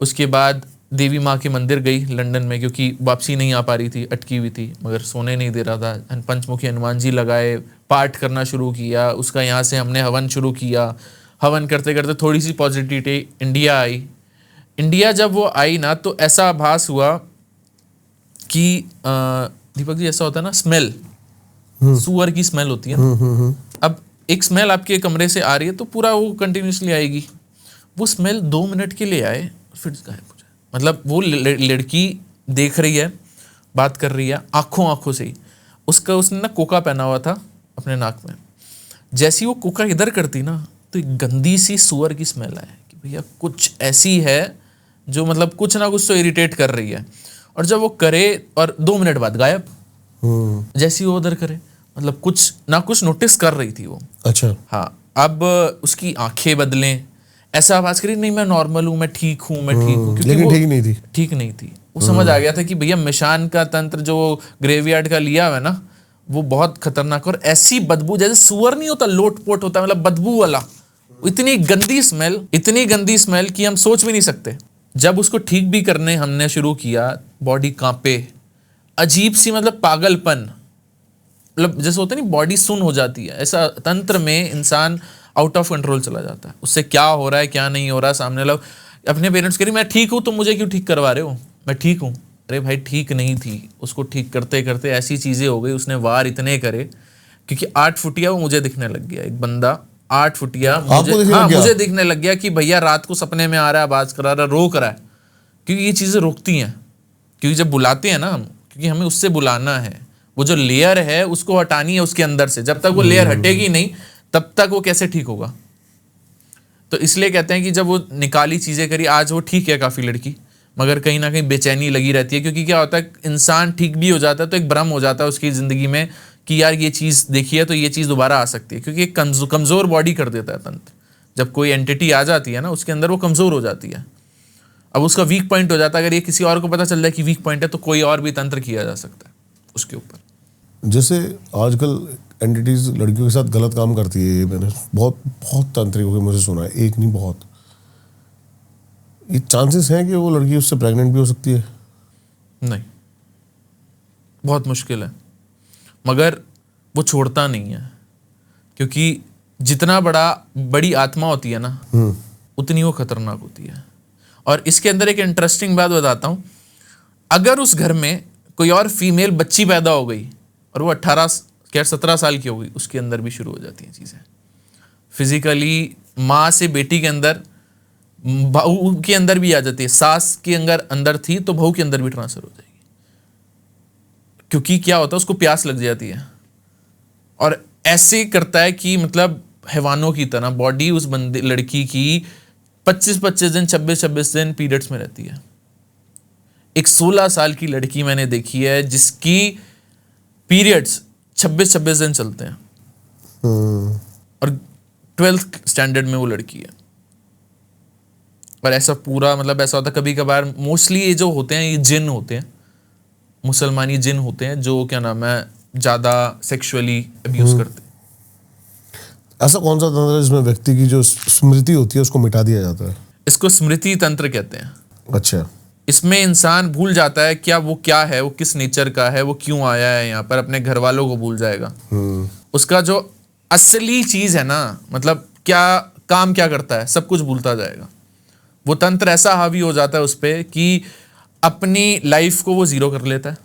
उसके बाद देवी माँ के मंदिर गई लंदन में, क्योंकि वापसी नहीं आ पा रही थी, अटकी हुई थी, मगर सोने नहीं दे रहा था। पंचमुखी हनुमान जी लगाए, पाठ करना शुरू किया उसका। यहाँ से हमने हवन शुरू किया। हवन करते करते थोड़ी सी पॉजिटिविटी इंडिया आई। इंडिया जब वो आई ना, तो ऐसा आभास हुआ कि दीपक जी, ऐसा होता है ना, स्मेल, सुअर की स्मेल होती है ना। अब एक स्मेल आपके कमरे से आ रही है तो पूरा वो कंटिन्यूसली आएगी। वो स्मेल 2 मिनट के लिए आए, फिर गायब हो जाए। मतलब वो लड़की देख रही है, बात कर रही है, आंखों से ही। उसने ना कोका पहना हुआ था अपने नाक में। जैसी वो कोका इधर करती ना, तो एक गंदी सी सुअर की स्मेल आए कि भैया कुछ ऐसी है जो मतलब कुछ ना कुछ तो इरिटेट कर रही है। और जब वो करे और 2 मिनट बाद गायब, जैसी वो उधर करे, मतलब कुछ ना कुछ नोटिस कर रही थी वो। अच्छा। हाँ, अब उसकी आंखें बदलें, ऐसा आवाज करी, नहीं मैं नॉर्मल हूँ, मैं ठीक हूँ, मैं ठीक हूँ। क्योंकि लेकिन वो ठीक नहीं थी, ठीक नहीं थी। वो समझ आ गया था कि भैया मिशान का तंत्र जो ग्रेवयार्ड का लिया हुआ है ना, वो बहुत खतरनाक। और ऐसी बदबू, जैसे सुअर नहीं होता, लोटपोट होता है, मतलब बदबू वाला, इतनी गंदी स्मेल कि हम सोच भी नहीं सकते। जब उसको ठीक भी करने हमने शुरू किया, बॉडी कांपे, अजीब सी मतलब पागलपन, मतलब जैसे होता है नहीं, बॉडी सुन हो जाती है। ऐसा तंत्र में इंसान आउट ऑफ कंट्रोल चला जाता है। उससे क्या हो रहा है क्या नहीं हो रहा, सामने लोग अपने पेरेंट्स कह रही मैं ठीक हूँ, तुम मुझे क्यों ठीक करवा रहे हो, मैं ठीक हूँ। अरे भाई ठीक नहीं थी। उसको ठीक करते करते ऐसी चीज़ें हो गई, उसने वार इतने करे, क्योंकि 8 फुटिया वो मुझे दिखने लग गया। एक बंदा 8 फुटिया मुझे दिखने लग गया कि भैया रात को सपने में आ रहा है, आवाज करा रहा है, रोक रहा है। क्योंकि ये चीज़ें रोकती हैं, क्योंकि जब बुलाते हैं ना हम, क्योंकि हमें उससे बुलाना है, वो जो लेयर है उसको हटानी है उसके अंदर से। जब तक वो लेयर हटेगी नहीं, तब तक वो कैसे ठीक होगा। तो इसलिए कहते हैं कि जब वो निकाली चीज़ें करी, आज वो ठीक है काफ़ी लड़की, मगर कहीं ना कहीं बेचैनी लगी रहती है। क्योंकि क्या होता है, इंसान ठीक भी हो जाता है तो एक भ्रम हो जाता है उसकी ज़िंदगी में कि यार ये चीज़ देखी है तो ये चीज़ दोबारा आ सकती है। क्योंकि एक कमज़ोर बॉडी कर देता है तंत्र। जब कोई एंटिटी आ जाती है ना, उसके अंदर वो कमज़ोर हो जाती है। अब उसका वीक पॉइंट हो जाता है। अगर ये किसी और को पता चल जाए कि वीक पॉइंट है, तो कोई और भी तंत्र किया जा सकता है उसके ऊपर। जैसे आजकल एंटिटीज लड़कियों के साथ गलत काम करती है, ये मैंने बहुत तांत्रिकों के मुझे सुना है, एक नहीं बहुत। ये चांसेस हैं कि वो लड़की उससे प्रेग्नेंट भी हो सकती है? नहीं, बहुत मुश्किल है, मगर वो छोड़ता नहीं है, क्योंकि जितना बड़ी आत्मा होती है ना, उतनी वो खतरनाक होती है। और इसके अंदर एक इंटरेस्टिंग बात बताता हूँ, अगर उस घर में कोई और फीमेल बच्ची पैदा हो गई और वो 17 साल की हो गई, उसके अंदर भी शुरू हो जाती हैं चीज़ें फिजिकली। माँ से बेटी के अंदर, बहू के अंदर भी आ जाती है। सास के अंदर थी तो बहू के अंदर भी ट्रांसफर हो जाएगी, क्योंकि क्या होता है, उसको प्यास लग जाती है और ऐसे करता है कि मतलब हैवानों की तरह बॉडी उस लड़की की 25-25 दिन, 26-26 दिन पीरियड्स में रहती है। एक 16 साल की लड़की मैंने देखी है जिसकी पीरियड्स 26-26 दिन चलते हैं, और 12th स्टैंडर्ड में वो लड़की है। और ऐसा पूरा मतलब ऐसा होता है कभी कभार, मोस्टली ये जो होते हैं ये जिन होते हैं, मुसलमानी जिन होते हैं जो क्या नाम है ज़्यादा सेक्सुअली अब्यूज करते हैं। ऐसा कौन सा तंत्र है जिसमें व्यक्ति की जो स्मृति होती है उसको मिटा दिया जाता है? इसको स्मृति तंत्र कहते हैं। अच्छा। इसमें इंसान भूल जाता है क्या है, वो किस नेचर का है, वो क्यों आया है यहाँ पर, अपने घर वालों को भूल जाएगा। उसका जो असली चीज है ना, मतलब क्या काम क्या करता है, सब कुछ भूलता जाएगा। वो तंत्र ऐसा हावी हो जाता है उस पर कि अपनी लाइफ को वो जीरो कर लेता है।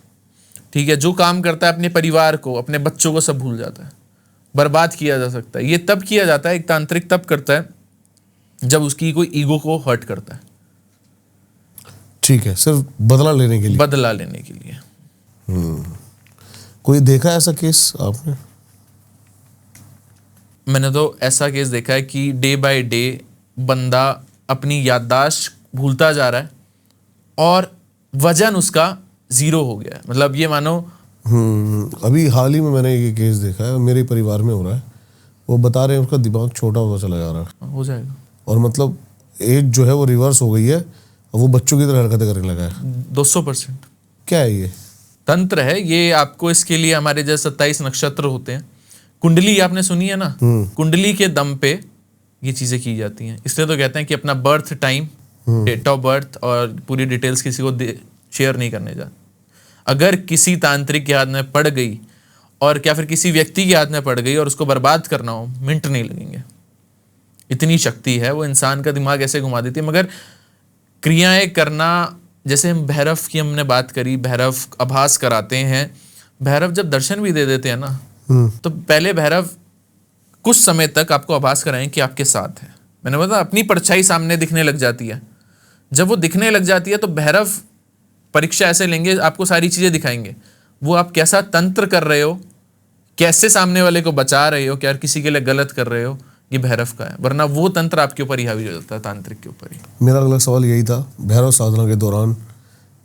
ठीक है, जो काम करता है अपने परिवार को, अपने बच्चों को सब भूल जाता है। बर्बाद किया जा सकता है। ये तब किया जाता है, एक तांत्रिक तब करता है जब उसकी कोई ईगो को हर्ट करता है। ठीक है, सिर्फ बदला लेने के लिए। बदला लेने के लिए। कोई देखा है ऐसा केस आपने? मैंने तो ऐसा केस देखा है कि डे बाय डे बंदा अपनी याददाश्त भूलता जा रहा है और वजन उसका 0 हो गया है। मतलब ये मानो, अभी हाल ही में मैंने ये केस देखा है, मेरे परिवार में हो रहा है। वो बता रहे हैं उसका दिमाग छोटा होता चला जा रहा है। हो जाएगा। और मतलब एज जो है वो रिवर्स हो गई है और वो बच्चों की तरह हरकतें करने लगा है। 200%। क्या है ये? तंत्र है ये। आपको इसके लिए हमारे जैसे 27 नक्षत्र होते हैं, कुंडली आपने सुनी है ना, कुंडली के दम पे ये चीजें की जाती हैं। इसलिए तो कहते हैं कि अपना birth time, date of birth और पूरी डिटेल्स किसी को शेयर नहीं करने जा। अगर किसी तांत्रिक के हाथ में पड़ गई और क्या फिर किसी व्यक्ति के हाथ में पड़ गई और उसको बर्बाद करना हो, मिनट नहीं लगेंगे। इतनी शक्ति है, वो इंसान का दिमाग ऐसे घुमा देती है। मगर क्रियाएं करना, जैसे हम भैरव की हमने बात करी, भैरव आभास कराते हैं। भैरव जब दर्शन भी दे देते हैं ना, तो पहले भैरव कुछ समय तक आपको आभास कराएं कि आपके साथ है। मैंने बताया अपनी परछाई सामने दिखने लग जाती है। जब वो दिखने लग जाती है तो भैरव परीक्षा ऐसे लेंगे, आपको सारी चीजें दिखाएंगे। वो आप कैसा तंत्र कर रहे हो, कैसे सामने वाले को बचा रहे हो, क्या किसी के लिए गलत कर रहे हो, ये भैरव का है। वरना वो तंत्र आपके ऊपर ही हावी हो जाता है, तांत्रिक के ऊपर ही। मेरा अगला सवाल यही था, भैरव साधना के दौरान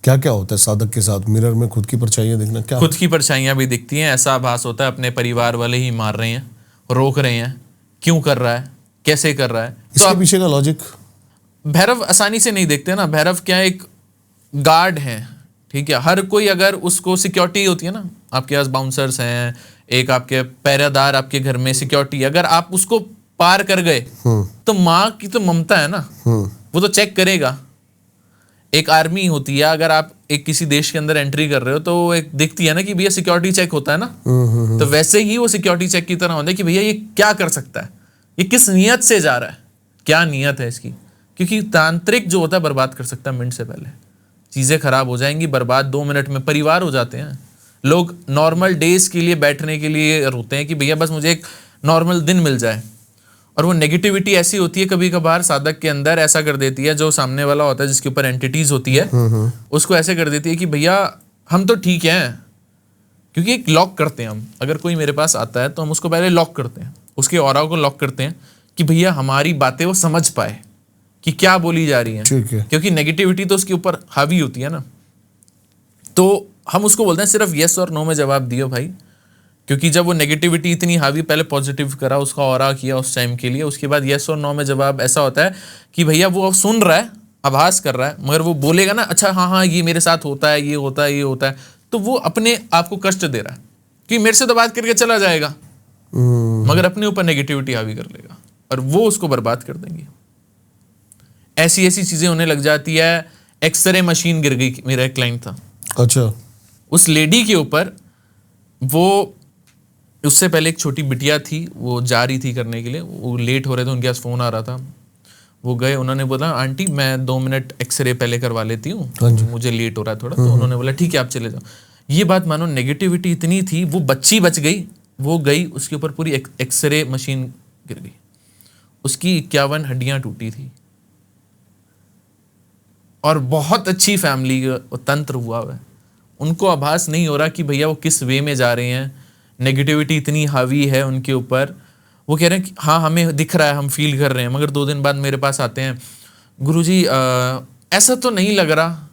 क्या क्या होता है साधक के साथ? मिरर में खुद की परछाइयां देखना, क्या खुद की परछाइयां भी दिखती हैं। ऐसा आभास होता है अपने परिवार वाले ही मार रहे हैं, रोक रहे हैं, क्यों कर रहा है, कैसे कर रहा है। इसके पीछे का लॉजिक? भैरव आसानी से नहीं देखते ना। भैरव क्या एक गार्ड है, ठीक है। हर कोई अगर उसको सिक्योरिटी होती है ना, आपके पास बाउंसर्स हैं, एक आपके पहरेदार आपके घर में सिक्योरिटी, अगर आप उसको पार कर गए तो माँ की तो ममता है ना, वो तो चेक करेगा। एक आर्मी होती है, अगर आप एक किसी देश के अंदर एंट्री कर रहे हो तो एक दिखती है ना कि भैया सिक्योरिटी चेक होता है ना, तो वैसे ही वो सिक्योरिटी चेक की तरह होता है कि भैया ये क्या कर सकता है, ये किस नियत से जा रहा है, क्या नियत है इसकी। क्योंकि तांत्रिक जो होता है बर्बाद कर सकता है मिनट से पहले। चीजें खराब हो जाएंगी, बर्बाद 2 मिनट में। परिवार हो जाते हैं लोग। नॉर्मल डेज के लिए बैठने के लिए रोते हैं कि भैया बस मुझे एक नॉर्मल दिन मिल जाए। और वो नेगेटिविटी ऐसी होती है कभी कभार साधक के अंदर, ऐसा कर देती है, जो सामने वाला होता है जिसके ऊपर एंटिटीज होती है, उसको ऐसे कर देती है कि भैया हम तो ठीक हैं। क्योंकि एक लॉक करते हैं हम, अगर कोई मेरे पास आता है तो हम उसको पहले लॉक करते हैं, उसके ऑरा को लॉक करते हैं कि भैया हमारी बातें वो समझ पाए कि क्या बोली जा रही है। क्योंकि नेगेटिविटी तो उसके ऊपर हावी होती है ना, तो हम उसको बोलते हैं सिर्फ यस और नो में जवाब दियो भाई। क्योंकि जब वो नेगेटिविटी इतनी हावी, पहले पॉजिटिव करा, उसका ऑरा किया उस टाइम के लिए, उसके बाद यस और नो में जवाब ऐसा होता है कि भैया वो सुन रहा है, आभास कर रहा है, मगर वो बोलेगा ना अच्छा हाँ ये मेरे साथ होता है, ये होता है, ये होता है, तो वो अपने आप को कष्ट दे रहा है कि मेरे से तो बात करके चला जाएगा, मगर अपने ऊपर नेगेटिविटी हावी कर लेगा और वो उसको बर्बाद कर देंगे। ऐसी ऐसी चीजें होने लग जाती है। एक्सरे मशीन गिर गई, मेरा एक क्लाइंट था। अच्छा। उस लेडी के ऊपर वो, उससे पहले एक छोटी बिटिया थी, वो जा रही थी करने के लिए, वो लेट हो रहे थे, उनके पास फ़ोन आ रहा था, वो गए, उन्होंने बोला आंटी मैं 2 मिनट एक्सरे पहले करवा लेती हूँ, मुझे लेट हो रहा है थोड़ा, तो उन्होंने बोला ठीक है आप चले जाओ। ये बात मानो नेगेटिविटी इतनी थी, वो बच्ची बच गई, वो गई, उसके ऊपर पूरी एक्सरे मशीन गिर गई, उसकी 51 हड्डियां टूटी थी, और बहुत अच्छी फैमिली का तंत्र हुआ है, उनको आभास नहीं हो रहा कि भैया वो किस वे में जा रहे हैं, नेगेटिविटी इतनी हावी है उनके ऊपर। वो कह रहे हैं कि हाँ हमें दिख रहा है, हम फील कर रहे हैं, मगर 2 दिन बाद मेरे पास आते हैं, गुरुजी ऐसा तो नहीं लग रहा।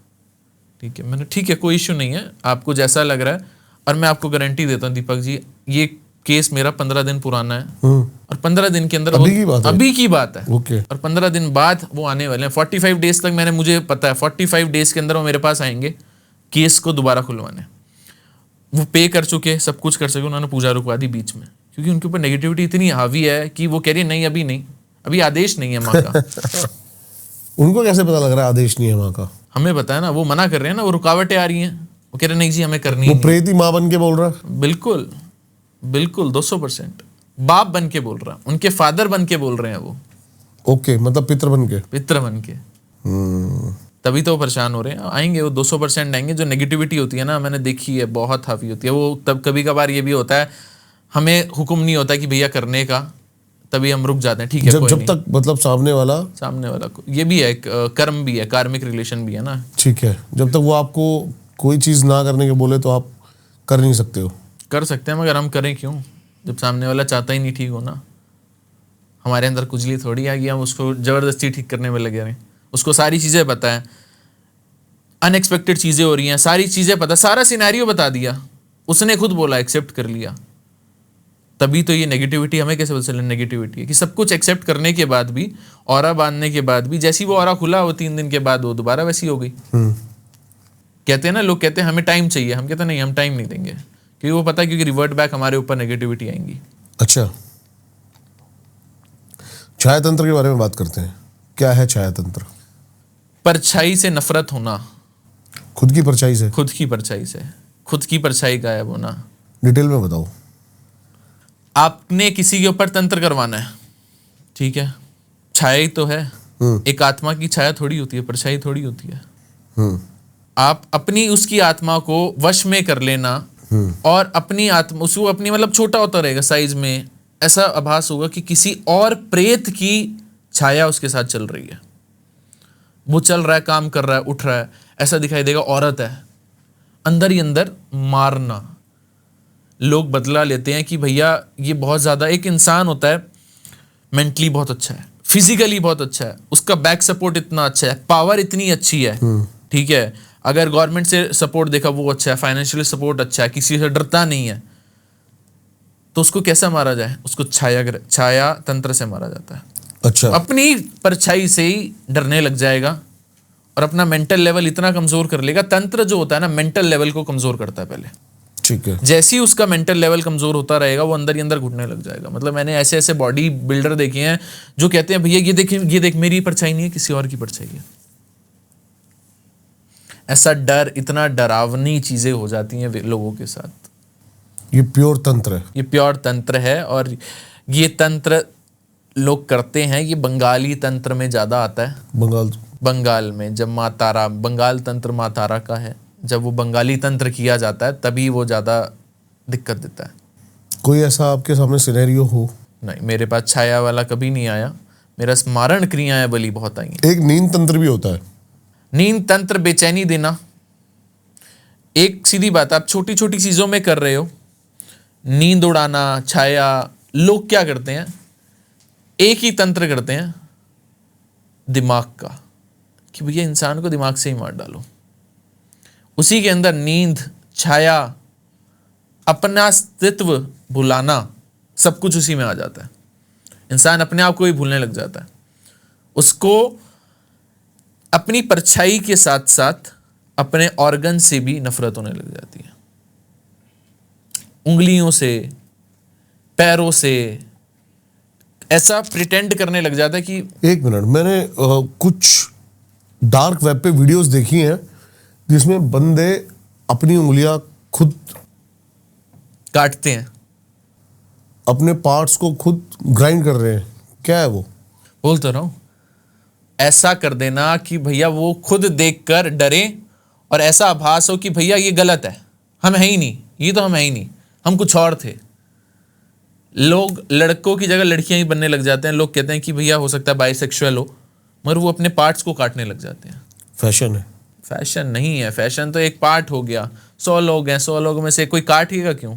ठीक है, मैंने ठीक है कोई इशू नहीं है, आपको जैसा लग रहा है, और मैं आपको गारंटी देता हूँ दीपक जी, ये केस मेरा 15 दिन पुराना है, और 15 दिन के अंदर अभी की बात है, और 15 दिन बाद वो आने वाले हैं। 45 डेज तक मैंने, मुझे पता है 45 डेज के अंदर वो मेरे पास आएंगे केस को दोबारा खुलवाने। वो पे कर चुके, सब कुछ कर सके, उन्होंने पूजा रुकवा दी बीच में, क्योंकि उनके ऊपर नेगेटिविटी इतनी हावी है कि वो कह रही है नहीं अभी नहीं, अभी आदेश नहीं है माँ का। उनको कैसे पता लग रहा है आदेश नहीं है माँ का? हमें पता है ना, वो मना कर रहे हैं ना, वो रुकावटें आ रही हैं, वो कह रहे नहीं जी हमें करनी, वो प्रेत ही माँ बन के बोल रहा है। बिल्कुल बिल्कुल 200% बाप बन के बोल रहा, उनके फादर बन के बोल रहे हैं वो। ओके, मतलब पितर बन के। तभी तो वो परेशान हो रहे हैं। आएंगे वो 200% आएंगे। जो नेगेटिविटी होती है ना, मैंने देखी है, बहुत हावी होती है वो। तब कभी कभार ये भी होता है, हमें हुक्म नहीं होता कि भैया करने का, तभी हम रुक जाते हैं, ठीक है जब तक मतलब सामने वाला को, ये भी है कर्म भी है, कार्मिक रिलेशन भी है ना, ठीक है, जब तक वो आपको कोई चीज ना करने के बोले तो आप कर नहीं सकते हो। कर सकते हैं, मगर हम करें क्यों जब सामने वाला चाहता ही नहीं ठीक हो ना। हमारे अंदर कुचली थोड़ी आ गई, हम उसको जबरदस्ती ठीक करने में लगे रहें। उसको सारी चीजें पता है, अनएक्सपेक्टेड चीजें हो रही हैं, सारी चीजें पता, सारा सिनेरियो बता दिया, उसने खुद बोला, एक्सेप्ट कर लिया। तभी तो ये नेगेटिविटी, हमें कैसे पता चले नेगेटिविटी है, कि सब कुछ एक्सेप्ट करने के बाद भी, ऑरा बांधने के बाद भी, जैसी वो ऑरा खुला वो 3 दिन के बाद वो दोबारा वैसी हो गई। कहते हैं ना, लोग कहते हैं हमें टाइम चाहिए, हम कहते हैं नहीं हम टाइम नहीं देंगे, क्योंकि वो पता है क्योंकि रिवर्ट बैक हमारे ऊपर नेगेटिविटी आएंगी। अच्छा, छाया तंत्र के बारे में बात करते हैं। क्या है छाया तंत्र? परछाई से नफरत होना। खुद की परछाई से? खुद की परछाई से, खुद की परछाई गायब होना। डिटेल में बताओ। आपने किसी के ऊपर तंत्र करवाना है, ठीक है, छाया ही तो है, एक आत्मा की छाया थोड़ी होती है, परछाई थोड़ी होती है। आप अपनी उसकी आत्मा को वश में कर लेना, और अपनी आत्मा उसको अपनी मतलब छोटा होता रहेगा साइज में, ऐसा आभास होगा कि किसी और प्रेत की छाया उसके साथ चल रही है। वो चल रहा है, काम कर रहा है, उठ रहा है, ऐसा दिखाई देगा औरत है, अंदर ही अंदर मारना। लोग बदला लेते हैं कि भैया ये बहुत ज़्यादा, एक इंसान होता है मेंटली बहुत अच्छा है, फिजिकली बहुत अच्छा है, उसका बैक सपोर्ट इतना अच्छा है, पावर इतनी अच्छी है, ठीक है, अगर गवर्नमेंट से सपोर्ट देखा वो अच्छा है, फाइनेंशियल सपोर्ट अच्छा है, किसी से डरता नहीं है, तो उसको कैसा मारा जाए? उसको छाया तंत्र से मारा जाता है। अच्छा, अपनी परछाई से ही डरने लग जाएगा, और अपना मेंटल लेवल इतना कमजोर कर लेगा। तंत्र जो होता है ना, मेंटल लेवल को कमजोर करता है पहले, ठीक है। जैसे ही उसका मेंटल लेवल कमजोर होता रहेगा, वो अंदर ही अंदर घुटने लग जाएगा। मतलब मैंने ऐसे ऐसे बॉडी बिल्डर देखे हैं जो कहते हैं भैया ये देख मेरी परछाई नहीं है, किसी और की परछाई है। ऐसा डर, इतना डरावनी चीजें हो जाती हैं लोगों के साथ। ये प्योर तंत्र है। ये प्योर तंत्र है, और ये तंत्र लोग करते हैं, ये बंगाली तंत्र में ज्यादा आता है। बंगाल में जब माँ तारा, बंगाल तंत्र माँ तारा का है, जब वो बंगाली तंत्र किया जाता है तभी वो ज्यादा दिक्कत देता है। कोई ऐसा आपके सामने सिनेरियो हो? नहीं, मेरे पास छाया वाला कभी नहीं आया, मेरा स्मारण क्रियाएं बली बहुत आई हैं। एक नींद तंत्र भी होता है। नींद तंत्र बेचैनी देना। एक सीधी बात, आप छोटी छोटी चीजों में कर रहे हो, नींद उड़ाना, छाया। लोग क्या करते हैं, एक ही तंत्र करते हैं दिमाग का, कि भैया इंसान को दिमाग से ही मार डालो। उसी के अंदर नींद, छाया, अपना अस्तित्व भुलाना, सब कुछ उसी में आ जाता है। इंसान अपने आप को ही भूलने लग जाता है। उसको अपनी परछाई के साथ साथ अपने ऑर्गन से भी नफरत होने लग जाती है, उंगलियों से, पैरों से, ऐसा प्रिटेंड करने लग जाता है कि। एक मिनट, मैंने कुछ डार्क वेब पे वीडियोस देखी हैं जिसमें बंदे अपनी उंगलियां खुद काटते हैं, अपने पार्ट्स को खुद ग्राइंड कर रहे हैं, क्या है वो? बोल तो रहा हूं, ऐसा कर देना कि भैया वो खुद देखकर डरे और ऐसा आभास हो कि भैया ये गलत है, हम है ही नहीं, ये तो हम है ही नहीं, हम कुछ और थे। लोग लड़कों की जगह लड़कियां ही बनने लग जाते हैं। लोग कहते हैं कि भैया हो सकता है बाइसेक्सुअल हो, मगर वो अपने पार्ट्स को काटने लग जाते हैं। फैशन है। फैशन नहीं है, फैशन तो एक पार्ट हो गया। 100 लोग हैं, 100 लोगों में से कोई काटेगा क्यों?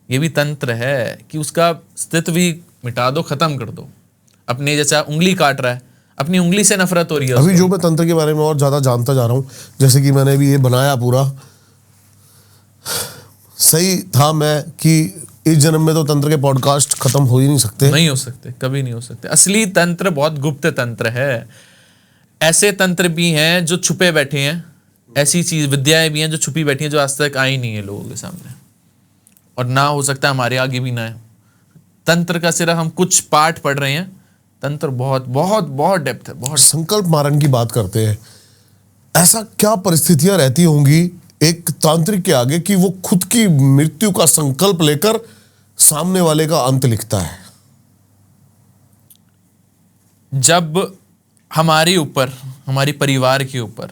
ये भी तंत्र है कि उसका अस्तित्व भी मिटा दो, खत्म कर दो। अपने जैसा उंगली काट रहा है, अपनी उंगली से नफरत हो रही है अभी उसको। जो मैं तंत्र के बारे में और ज्यादा जानता जा रहा हूँ, जैसे कि मैंने भी ये बनाया पूरा, सही था मैं कि इस जन्म में तो तंत्र के पॉडकास्ट खत्म हो ही नहीं सकते। नहीं हो सकते, कभी नहीं हो सकते। असली तंत्र बहुत गुप्त तंत्र है। ऐसे तंत्र भी हैं जो छुपे बैठे हैं, ऐसी चीज विद्याएं भी हैं जो छुपी बैठी हैं, जो आज तक आई नहीं है लोगों के सामने, और ना हो सकता है हमारे आगे भी ना है। तंत्र का सिर्फ हम कुछ पार्ट पढ़ रहे हैं, तंत्र बहुत बहुत बहुत डेप्थ है, बहुत। संकल्प मारण की बात करते हैं, ऐसा क्या परिस्थितियां रहती होंगी एक तांत्रिक के आगे कि वो खुद की मृत्यु का संकल्प लेकर सामने वाले का अंत लिखता है? जब हमारे ऊपर, हमारे परिवार के ऊपर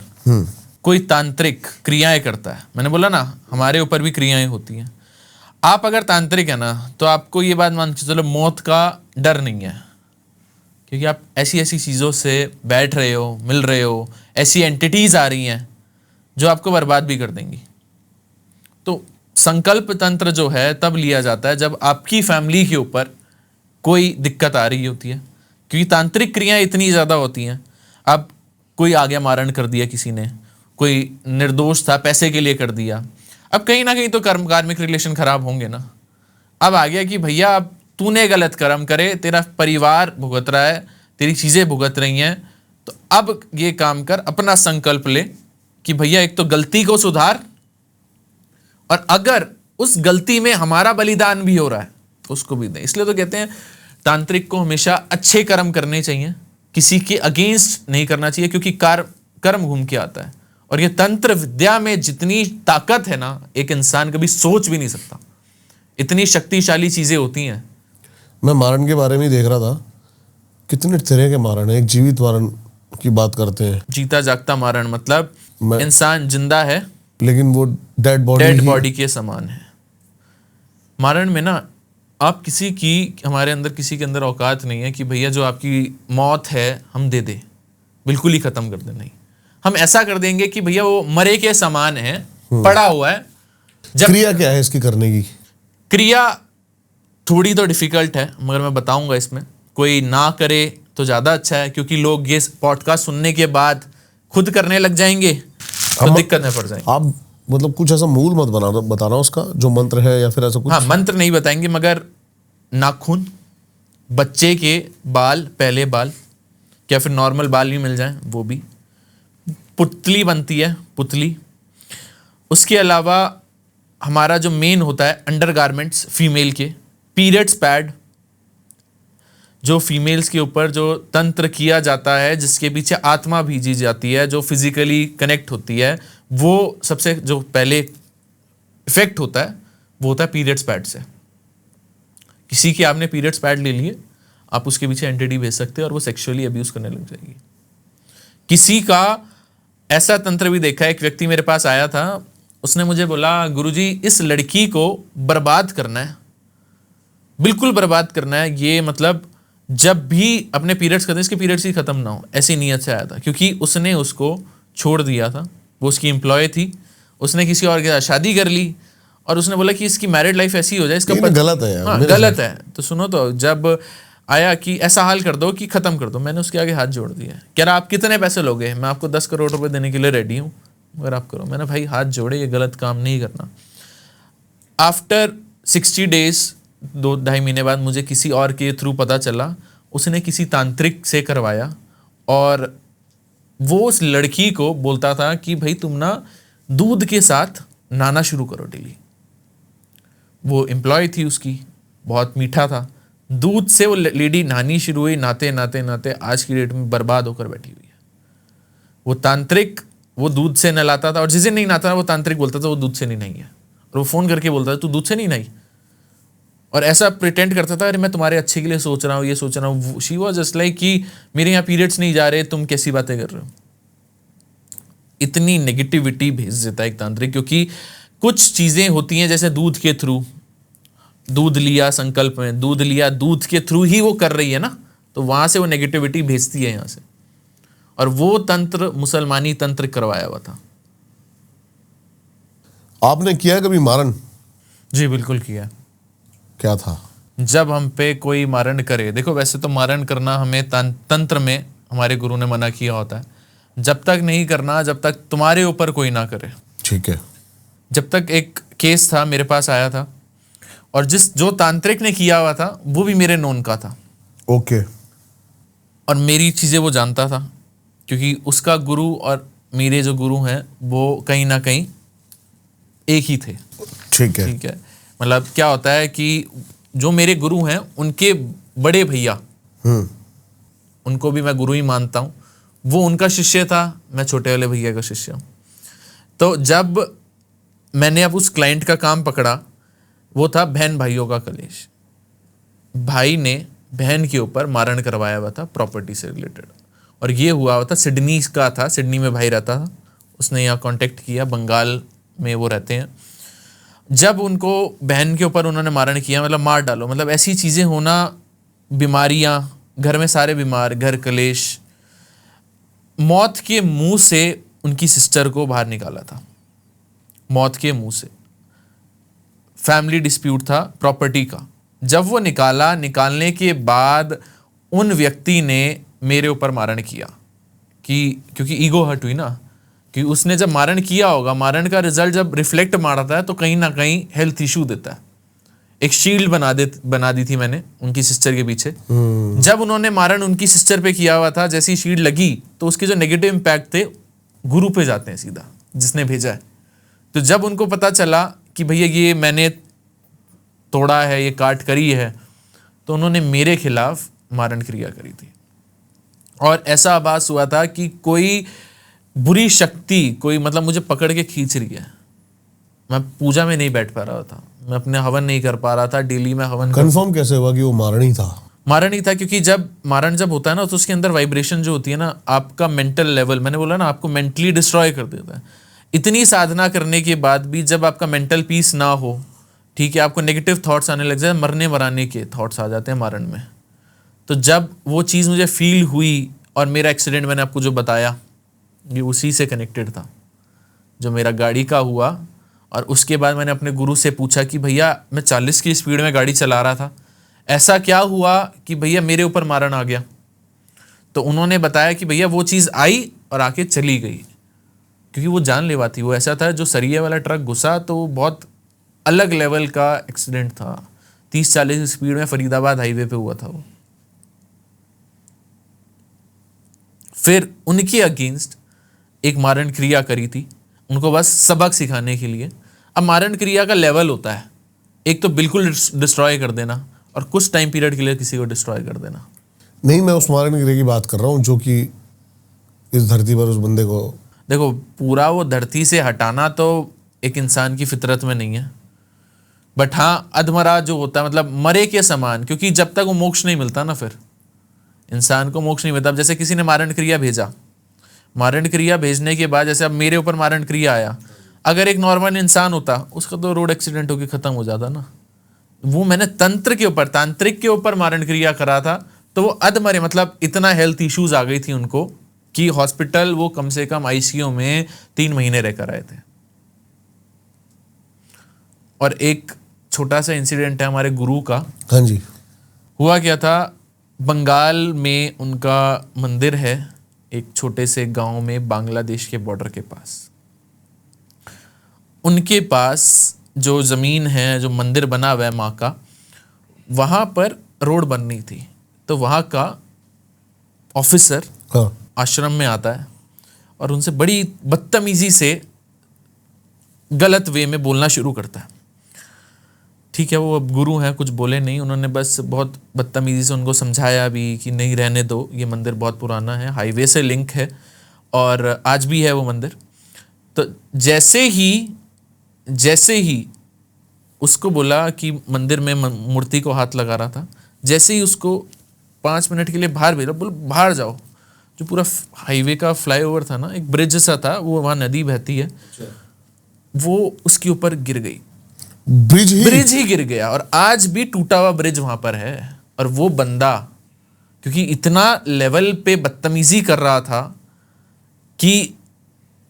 कोई तांत्रिक क्रियाएं करता है, मैंने बोला ना हमारे ऊपर भी क्रियाएं होती हैं। आप अगर तांत्रिक है ना, तो आपको ये बात मान के चलो मौत का डर नहीं है, क्योंकि आप ऐसी ऐसी चीज़ों से बैठ रहे हो, मिल रहे हो, ऐसी एंटिटीज आ रही हैं जो आपको बर्बाद भी कर देंगी। तो संकल्प तंत्र जो है तब लिया जाता है जब आपकी फैमिली के ऊपर कोई दिक्कत आ रही होती है, क्योंकि तांत्रिक क्रियाएं इतनी ज़्यादा होती हैं। अब कोई आज्ञा मारण कर दिया किसी ने, कोई निर्दोष था पैसे के लिए कर दिया, अब कहीं ना कहीं तो कार्मिक रिलेशन खराब होंगे ना। अब आ गया कि भैया अब तूने गलत कर्म करे, तेरा परिवार भुगत रहा है, तेरी चीज़ें भुगत रही हैं, तो अब ये काम कर, अपना संकल्प ले कि भैया एक तो गलती को सुधार, और अगर उस गलती में हमारा बलिदान भी हो रहा है तो उसको भी दें। इसलिए तो कहते हैं तांत्रिक को हमेशा अच्छे कर्म करने चाहिए, किसी के अगेंस्ट नहीं करना चाहिए, क्योंकि कर्म घूम के आता है। और ये तंत्र विद्या में जितनी ताकत है ना, एक इंसान कभी सोच भी नहीं सकता, इतनी शक्तिशाली चीजें होती हैं। मैं मारण के बारे में ही देख रहा था, कितने तरह के मारण है। एक जीवित मारण की बात करते हैं, जीता जागता मारण, मतलब इंसान जिंदा है लेकिन वो डेड बॉडी के समान है। मारण में ना आप किसी की, हमारे अंदर किसी के अंदर औकात नहीं है कि भैया जो आपकी मौत है हम दे दे, बिल्कुल ही खत्म कर दे। नहीं, हम ऐसा कर देंगे कि भैया वो मरे के समान है, पड़ा हुआ है। जब क्रिया क्या है इसकी करने की? क्रिया थोड़ी तो डिफिकल्ट है, मगर मैं बताऊंगा इसमें। कोई ना करे तो ज़्यादा अच्छा है, क्योंकि लोग ये पॉडकास्ट सुनने के बाद खुद करने लग जाएंगे तो दिक्कत में पड़ जाएंगे। आप मतलब कुछ ऐसा मूल मत बताना उसका जो मंत्र है, या फिर ऐसा कुछ? हाँ, मंत्र नहीं बताएंगे, मगर नाखून, बच्चे के बाल, पहले बाल, या फिर नॉर्मल बाल भी मिल जाए वो भी, पुतली बनती है, पुतली। उसके अलावा हमारा जो मेन होता है अंडरगारमेंट्स फीमेल के, पीरियड्स पैड, जो फीमेल्स के ऊपर जो तंत्र किया जाता है, जिसके पीछे आत्मा भेजी जाती है, जो फिजिकली कनेक्ट होती है, वो सबसे जो पहले इफेक्ट होता है वो होता है पीरियड्स पैड से। किसी की आपने पीरियड्स पैड ले लिए, आप उसके पीछे एंटिटी भेज सकते हैं और वो सेक्सुअली अब्यूज करने लग जाएगी। किसी का ऐसा तंत्र भी देखा है, एक व्यक्ति मेरे पास आया था, उसने मुझे बोला गुरुजी इस लड़की को बर्बाद करना है, बिल्कुल बर्बाद करना है। ये मतलब जब भी अपने पीरियड्स करते हैं, इसके पीरियड्स ही खत्म ना हो, ऐसी नीयत से आया था। क्योंकि उसने उसको छोड़ दिया था, वो उसकी एम्प्लॉय थी, उसने किसी और के साथ शादी कर ली, और उसने बोला कि इसकी मैरिड लाइफ ऐसी हो जाए, इसका गलत है यार। हाँ, गलत है। तो सुनो, तो जब आया कि ऐसा हाल कर दो कि खत्म कर दो, मैंने उसके आगे हाथ जोड़ दिया। कह रहा आप कितने पैसे लोगे? मैं आपको 10 करोड़ रुपए देने के लिए रेडी हूँ, अगर आप करो। मैंने भाई हाथ जोड़े, ये गलत काम नहीं करना। आफ्टर 60 डेज, 2-2.5 महीने बाद मुझे किसी और के थ्रू पता चला, उसने किसी तांत्रिक से करवाया, और वो उस लड़की को बोलता था कि भाई तुम ना दूध के साथ नहाना शुरू करो डेली। वो एम्प्लॉय थी उसकी, बहुत मीठा था, दूध से वो लेडी नहानी शुरू हुई, नहाते नहाते नहाते आज की डेट में बर्बाद होकर बैठी हुई है। वो तांत्रिक वो दूध से नहलाता था, और जिसे नहीं नहाता था वो तांत्रिक बोलता था वो दूध से नहीं नहाई है, और वो फ़ोन करके बोलता था तू दूध से नहीं नहाई, और ऐसा प्रिटेंड करता था अरे मैं तुम्हारे अच्छे के लिए सोच रहा हूँ, ये सोच रहा हूँ। शी वॉज जस्ट लाइक कि मेरे यहाँ पीरियड्स नहीं जा रहे, तुम कैसी बातें कर रहे हो। इतनी नेगेटिविटी भेज देता है एक तांत्रिक, क्योंकि कुछ चीज़ें होती हैं जैसे दूध के थ्रू, दूध लिया संकल्प में, दूध लिया, दूध के थ्रू ही वो कर रही है ना, तो वहाँ से वो नेगेटिविटी भेजती है यहाँ से, और वो तंत्र मुसलमानी तंत्र करवाया हुआ था। आपने किया है कभी मारण? जी बिल्कुल किया। क्या था? जब हम पे कोई मारण करे, देखो वैसे तो मारण करना हमें तंत्र में हमारे गुरु ने मना किया होता है, जब तक नहीं करना जब तक तुम्हारे ऊपर कोई ना करे। ठीक है। जब तक एक केस था मेरे पास आया था, और जो तांत्रिक ने किया हुआ था वो भी मेरे नोन का था। ओके। और मेरी चीज़ें वो जानता था, क्योंकि उसका गुरु और मेरे जो गुरु हैं वो कहीं ना कहीं एक ही थे। ठीक है। ठीक है, मतलब क्या होता है कि जो मेरे गुरु हैं उनके बड़े भैया, उनको भी मैं गुरु ही मानता हूँ, वो उनका शिष्य था, मैं छोटे वाले भैया का शिष्य हूँ। तो जब मैंने अब उस क्लाइंट का काम पकड़ा, वो था बहन भाइयों का कलेश। भाई ने बहन के ऊपर मारण करवाया हुआ था प्रॉपर्टी से रिलेटेड, और ये हुआ हुआ था सिडनी का था, सिडनी में भाई रहता था, उसने यहाँ कांटेक्ट किया, बंगाल में वो रहते हैं। जब उनको बहन के ऊपर उन्होंने मारण किया, मतलब मार डालो, मतलब ऐसी चीज़ें होना, बीमारियां, घर में सारे बीमार, घर कलेश, मौत के मुंह से उनकी सिस्टर को बाहर निकाला था, मौत के मुंह से। फैमिली डिस्प्यूट था प्रॉपर्टी का। जब वो निकालने के बाद उन व्यक्ति ने मेरे ऊपर मारण किया, कि क्योंकि ईगो हर्ट हुई ना, कि उसने जब मारण किया होगा, मारण का रिजल्ट जब रिफ्लेक्ट मारता है तो कहीं ना कहीं हेल्थ इशू देता है। एक शील्ड बना दी थी मैंने उनकी सिस्टर के पीछे। जब उन्होंने मारण उनकी सिस्टर पे किया हुआ था, जैसी शील्ड लगी तो उसके जो नेगेटिव इम्पैक्ट थे गुरु पे जाते हैं सीधा, जिसने भेजा है। तो जब उनको पता चला कि भैया ये मैंने तोड़ा है, ये काट करी है, तो उन्होंने मेरे खिलाफ मारण क्रिया करी थी। और ऐसा आभास हुआ था कि कोई बुरी शक्ति, कोई मतलब मुझे पकड़ के खींच रही है। मैं पूजा में नहीं बैठ पा रहा था, मैं अपने हवन नहीं कर पा रहा था, डेली में हवन। कंफर्म कैसे हुआ कि वो मारण ही था? मारण ही था, क्योंकि जब मारण जब होता है ना, तो उसके अंदर वाइब्रेशन जो होती है ना, आपका मेंटल लेवल, मैंने बोला ना, आपको मेंटली डिस्ट्रॉय कर देता है। इतनी साधना करने के बाद भी जब आपका मेंटल पीस ना हो, ठीक है, आपको नेगेटिव थॉट्स आने लग जाए, मरने मराने के थॉट्स आ जाते हैं मारण में। तो जब वो चीज़ मुझे फील हुई, और मेरा एक्सीडेंट मैंने आपको जो बताया, ये उसी से कनेक्टेड था, जो मेरा गाड़ी का हुआ। और उसके बाद मैंने अपने गुरु से पूछा कि भैया मैं 40 की स्पीड में गाड़ी चला रहा था, ऐसा क्या हुआ कि भैया मेरे ऊपर मारण आ गया। तो उन्होंने बताया कि भैया वो चीज़ आई और आके चली गई, क्योंकि वो जानलेवा थी। वो ऐसा था, जो सरिये वाला ट्रक घुसा तो वो बहुत अलग लेवल का एक्सीडेंट था, 30-40 की स्पीड में फरीदाबाद हाईवे पे हुआ था वो। फिर उनके अगेंस्ट एक मारण क्रिया करी थी, उनको बस सबक सिखाने के लिए। अब मारण क्रिया का लेवल होता है, एक तो बिल्कुल डिस्ट्रॉय कर देना, और कुछ टाइम पीरियड के लिए किसी को डिस्ट्रॉय कर देना। नहीं, मैं उस मारण क्रिया की बात कर रहा हूँ जो कि इस धरती पर उस बंदे को, देखो पूरा वो धरती से हटाना तो एक इंसान की फितरत में नहीं है, बट हाँ अधमरा जो होता है, मतलब मरे के समान, क्योंकि जब तक वो मोक्ष नहीं मिलता ना, फिर इंसान को मोक्ष नहीं मिलता। अब जैसे किसी ने मारण क्रिया भेजा, मारण क्रिया भेजने के बाद जैसे अब मेरे ऊपर मारण क्रिया आया, अगर एक नॉर्मल इंसान होता उसका तो रोड एक्सीडेंट होकर खत्म हो जाता ना। वो मैंने तंत्र के ऊपर, तांत्रिक के ऊपर मारण क्रिया करा था, तो वो अधमरे, मतलब इतना हेल्थ इश्यूज आ गई थी उनको कि हॉस्पिटल वो कम से कम आईसीयू में 3 महीने रहकर आए थे। और एक छोटा सा इंसिडेंट है हमारे गुरु का। हाँ जी। हुआ क्या था, बंगाल में उनका मंदिर है, एक छोटे से गांव में, बांग्लादेश के बॉर्डर के पास। उनके पास जो ज़मीन है, जो मंदिर बना हुआ है माँ का, वहाँ पर रोड बननी थी। तो वहाँ का ऑफिसर हाँ। आश्रम में आता है और उनसे बड़ी बदतमीजी से गलत वे में बोलना शुरू करता है। ठीक है, वो अब गुरु हैं, कुछ बोले नहीं, उन्होंने बस बहुत बदतमीजी से उनको समझाया भी कि नहीं रहने दो, ये मंदिर बहुत पुराना है, हाईवे से लिंक है और आज भी है वो मंदिर। तो जैसे ही उसको बोला कि मंदिर में मूर्ति को हाथ लगा रहा था, जैसे ही उसको 5 मिनट के लिए बाहर भेजा, बोल बाहर जाओ, जो पूरा हाईवे का फ्लाईओवर था ना, एक ब्रिज सा था, वो वहाँ नदी बहती है, वो उसके ऊपर गिर गई, ब्रिज ही गिर गया। और आज भी टूटा हुआ ब्रिज वहां पर है। और वो बंदा क्योंकि इतना लेवल पे बदतमीजी कर रहा था कि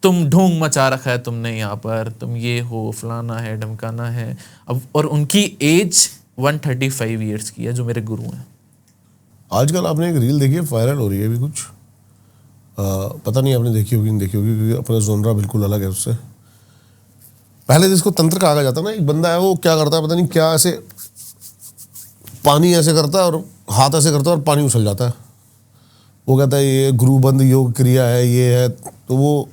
तुम ढोंग मचा रखा है तुमने यहाँ पर, तुम ये हो, फलाना है, ढमकाना है। अब और उनकी एज 135 ईयर्स की है, जो मेरे गुरु हैं। आजकल आपने एक रील देखी है, वायरल हो रही है अभी कुछ, पता नहीं आपने देखी होगी नहीं देखी होगी, क्योंकि अपना जोनरा बिल्कुल अलग है उससे। पहले जिसको तंत्र कहा जाता ना, एक बंदा है वो क्या करता है पता नहीं क्या, ऐसे पानी ऐसे करता है और हाथ ऐसे करता है और पानी उछल जाता है। वो कहता है ये गुरुबंद योग क्रिया है, ये है। तो वो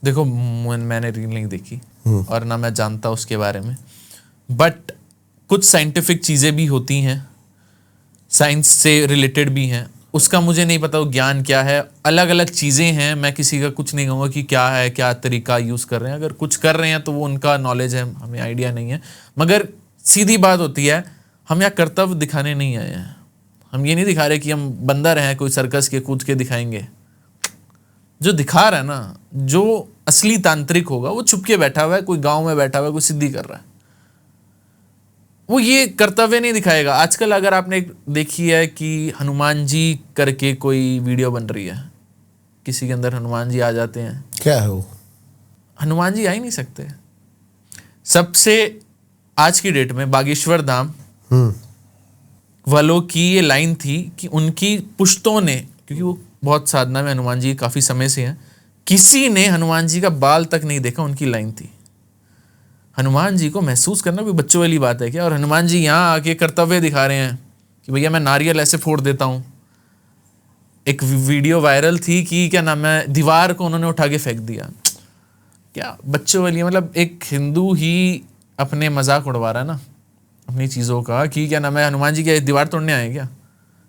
देखो, मैंने रील नहीं देखी और ना मैं जानता उसके बारे में, बट कुछ साइंटिफिक चीज़ें भी होती हैं, साइंस से रिलेटेड भी हैं, उसका मुझे नहीं पता वो ज्ञान क्या है। अलग अलग चीज़ें हैं, मैं किसी का कुछ नहीं कहूँगा कि क्या है, क्या तरीका यूज़ कर रहे हैं। अगर कुछ कर रहे हैं तो वो उनका नॉलेज है, हमें आइडिया नहीं है। मगर सीधी बात होती है, हम यहाँ कर्तव्य दिखाने नहीं आए हैं। हम ये नहीं दिखा रहे कि हम बंदर हैं, कोई सर्कस के कूद के दिखाएंगे। जो दिखा रहा है ना, जो असली तांत्रिक होगा वो छुप के बैठा हुआ है, कोई गाँव में बैठा हुआ है, कोई सिद्धि कर रहा है, वो ये कर्तव्य नहीं दिखाएगा। आजकल अगर आपने देखी है कि हनुमान जी करके कोई वीडियो बन रही है, किसी के अंदर हनुमान जी आ जाते हैं, क्या है वो? हनुमान जी आ ही नहीं सकते। सबसे आज की डेट में बागेश्वर धाम वालों की ये लाइन थी कि उनकी पुश्तों ने, क्योंकि वो बहुत साधना में हनुमान जी काफी समय से हैं, किसी ने हनुमान जी का बाल तक नहीं देखा, उनकी लाइन थी। हनुमान जी को महसूस करना कोई बच्चों वाली बात है क्या? और हनुमान जी यहाँ आके कर्तव्य दिखा रहे हैं कि भैया मैं नारियल ऐसे फोड़ देता हूँ। एक वीडियो वायरल थी कि क्या नाम है, दीवार को उन्होंने उठा के फेंक दिया। क्या बच्चों वाली, मतलब एक हिंदू ही अपने मजाक उड़वा रहा है ना अपनी चीज़ों का, कि क्या नाम है, हनुमान जी क्या दीवार तोड़ने आए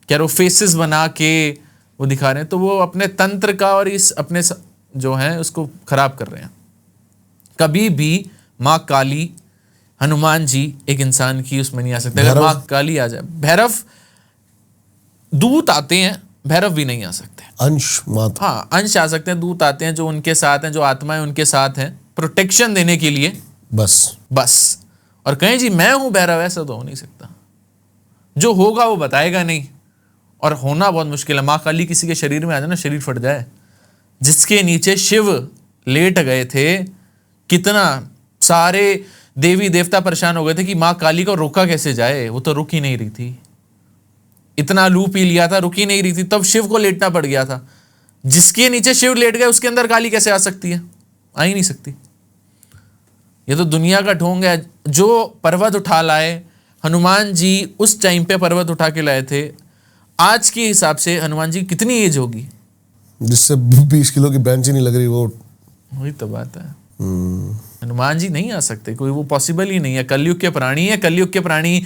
क्या वो फेसेस बना के वो दिखा रहे हैं। तो वो अपने तंत्र का और इस अपने जो है उसको खराब कर रहे हैं। कभी भी माँ काली, हनुमान जी एक इंसान की उसमें नहीं आ सकते। अगर माँ काली आ जाए, भैरव दूत आते हैं, भैरव भी नहीं आ सकते। अंश मात्र, हाँ अंश आ सकते हैं, दूत आते हैं जो उनके साथ हैं, जो आत्माएं उनके साथ हैं प्रोटेक्शन देने के लिए, बस। और कहें जी मैं हूं भैरव, ऐसा तो हो नहीं सकता। जो होगा वो बताएगा नहीं, और होना बहुत मुश्किल है। माँ काली किसी के शरीर में आ जाए ना, शरीर फट जाए। जिसके नीचे शिव लेट गए थे, कितना सारे देवी देवता परेशान हो गए थे कि माँ काली को रोका कैसे जाए, वो तो रुक ही नहीं रही थी। इतना लू पी लिया था, रुक ही नहीं रही थी, तब शिव को लेटना पड़ गया था। जिसके नीचे शिव लेट गए उसके अंदर काली कैसे आ सकती है? आ ही नहीं सकती। ये तो दुनिया का ढोंग है। जो पर्वत उठा लाए हनुमान जी, उस टाइम पे पर्वत उठा के लाए थे। आज के हिसाब से हनुमान जी कितनी एज होगी जिससे 20 किलो की बेंच ही नहीं लग रही? वही तो बात है। हनुमान जी नहीं आ सकते, कोई वो पॉसिबल ही नहीं है। कलयुग के प्राणी है, कलयुग के प्राणी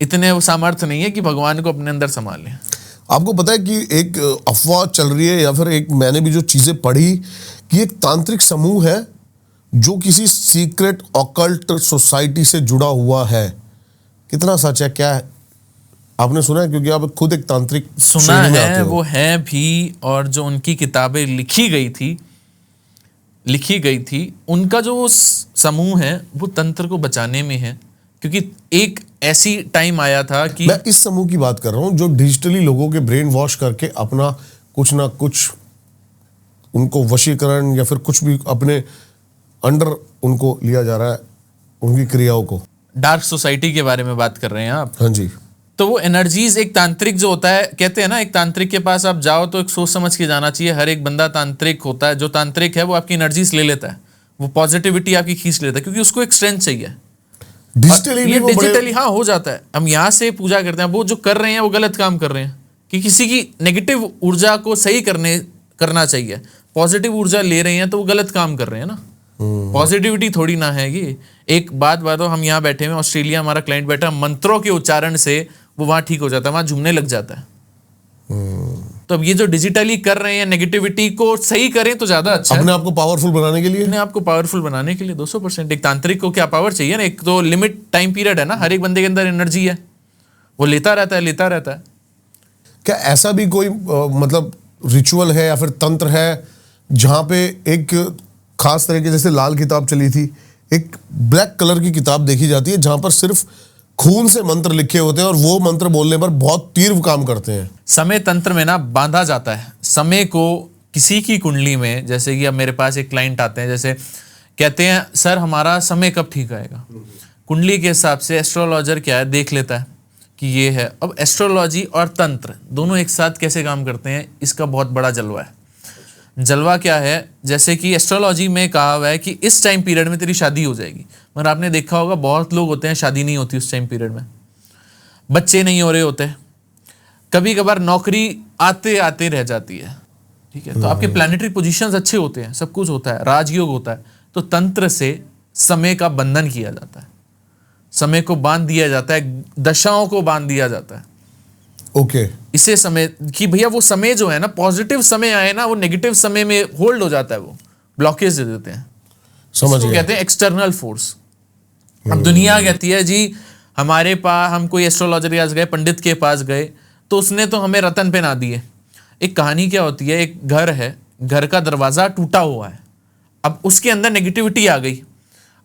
इतने सामर्थ्य नहीं है कि भगवान को अपने अंदर संभाल लें। आपको पता है कि एक अफवाह चल रही है, या फिर एक मैंने भी जो चीजें पढ़ी कि एक तांत्रिक समूह है जो किसी सीक्रेट ऑकल्ट सोसाइटी से जुड़ा हुआ है। कितना सच है, क्या है? आपने सुना है? क्योंकि आप खुद एक तांत्रिक सुना है, वो है भी। और जो उनकी किताबें लिखी गई थी, उनका जो समूह है वो तंत्र को बचाने में है। क्योंकि एक ऐसी टाइम आया था कि मैं इस समूह की बात कर रहा हूं जो डिजिटली लोगों के ब्रेन वॉश करके अपना कुछ ना कुछ उनको वशीकरण या फिर कुछ भी अपने अंडर उनको लिया जा रहा है, उनकी क्रियाओं को। डार्क सोसाइटी के बारे में बात कर रहे हैं आप? हाँ जी। तो वो एनर्जीज, एक तांत्रिक जो होता है, कहते हैं ना एक तांत्रिक के पास आप जाओ तो एक सोच समझ के जाना चाहिए। हर एक बंदा तांत्रिक होता है। जो तांत्रिक है वो आपकी एनर्जीज ले लेता है, वो पॉजिटिविटी आपकी खींच लेता है, क्योंकि उसको एक स्ट्रेंथ चाहिए। डिजिटली हाँ हो जाता है। हम यहाँ से पूजा करते हैं, वो जो कर रहे हैं वो गलत काम कर रहे हैं। कि किसी की नेगेटिव ऊर्जा को सही करना चाहिए, पॉजिटिव ऊर्जा ले रहे हैं तो वो गलत काम कर रहे हैं ना। पॉजिटिविटी थोड़ी ना है ये। एक बात हम यहाँ बैठे हुए, ऑस्ट्रेलिया हमारा क्लाइंट बैठा, मंत्रों के उच्चारण से वो वहां ठीक हो जाता है, वहां झूमने लग जाता है। तो अब ये जो डिजिटली कर रहे हैं नेगेटिविटी को सही करें तो ज्यादा अच्छा है। अपने आप को पावरफुल बनाने के लिए, अपने आप को पावरफुल बनाने के लिए 200%। एक तांत्रिक को क्या पावर चाहिए ना, एक तो लिमिट टाइम पीरियड है ना, हर एक बंदे के अंदर एनर्जी है, वो लेता रहता है। क्या ऐसा भी कोई मतलब रिचुअल है या फिर तंत्र है जहां पे एक खास तरह की, जैसे लाल किताब चली थी, एक ब्लैक कलर की किताब देखी जाती है जहां पर सिर्फ खून से मंत्र लिखे होते हैं और वो मंत्र बोलने पर बहुत तीव्र काम करते हैं? समय तंत्र में ना बांधा जाता है समय को किसी की कुंडली में। जैसे कि अब मेरे पास एक क्लाइंट आते हैं, जैसे कहते हैं सर हमारा समय कब ठीक आएगा, कुंडली के हिसाब से एस्ट्रोलॉजर क्या है देख लेता है कि ये है। अब एस्ट्रोलॉजी और तंत्र दोनों एक साथ कैसे काम करते हैं, इसका बहुत बड़ा जलवा है। जलवा क्या है, जैसे कि एस्ट्रोलॉजी में कहा हुआ है कि इस टाइम पीरियड में तेरी शादी हो जाएगी, मगर आपने देखा होगा बहुत लोग होते हैं शादी नहीं होती उस टाइम पीरियड में, बच्चे नहीं हो रहे होते, कभी कभार नौकरी आते आते रह जाती है, ठीक है। तो आपके प्लैनेटरी पोजीशंस अच्छे होते हैं, सब कुछ होता है, राजयोग होता है, तो तंत्र से समय का बंधन किया जाता है, समय को बांध दिया जाता है, दशाओं को बांध दिया जाता है। ओके। इसे समय कि भैया वो समय जो है ना, पॉजिटिव समय आए ना, वो नेगेटिव समय में होल्ड हो जाता है, वो ब्लॉकेज दे देते हैं। समझ गया। कहते हैं एक्सटर्नल फोर्स। अब दुनिया कहती है जी हमारे पास, हम कोई एस्ट्रोलॉजर के पास गए, पंडित के पास गए, तो उसने तो हमें रतन पे ना दिए। एक कहानी क्या होती है, एक घर है, घर का दरवाजा टूटा हुआ है, अब उसके अंदर नेगेटिविटी आ गई।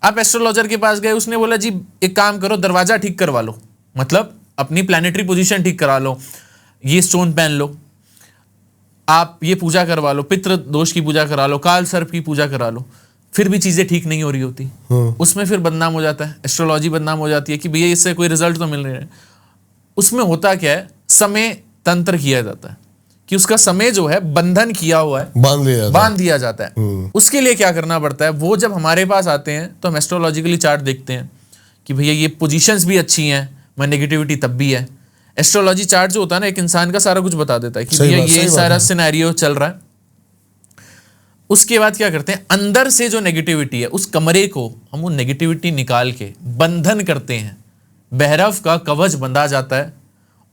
आप एस्ट्रोलॉजर के पास गए, उसने बोला जी एक काम करो, दरवाजा ठीक करवा लो, मतलब अपनी प्लैनेटरी पोजीशन ठीक करा लो, ये स्टोन पहन लो, आप ये पूजा करवा लो, पितृ दोष की पूजा करा लो, काल सर्प की पूजा करा लो, फिर भी चीजें ठीक नहीं हो रही होती। उसमें फिर बदनाम हो जाता है, एस्ट्रोलॉजी बदनाम हो जाती है कि भैया इससे कोई रिजल्ट तो मिल रहे हैं। उसमें होता क्या है, समय तंत्र किया जाता है कि उसका समय जो है बंधन किया हुआ है, बांध दिया जाता है। उसके लिए क्या करना पड़ता है, वो जब हमारे पास आते हैं तो हम एस्ट्रोलॉजिकली चार्ट देखते हैं कि भैया ये पोजीशंस भी अच्छी हैं, मैं नेगेटिविटी तब भी है। एस्ट्रोलॉजी चार्ट जो होता है ना, एक इंसान का सारा कुछ बता देता है कि भैया ये सारा सिनेरियो चल रहा है। उसके बाद क्या करते हैं, अंदर से जो नेगेटिविटी है उस कमरे को हम वो नेगेटिविटी निकाल के बंधन करते हैं, भैरव का कवच बंधा जाता है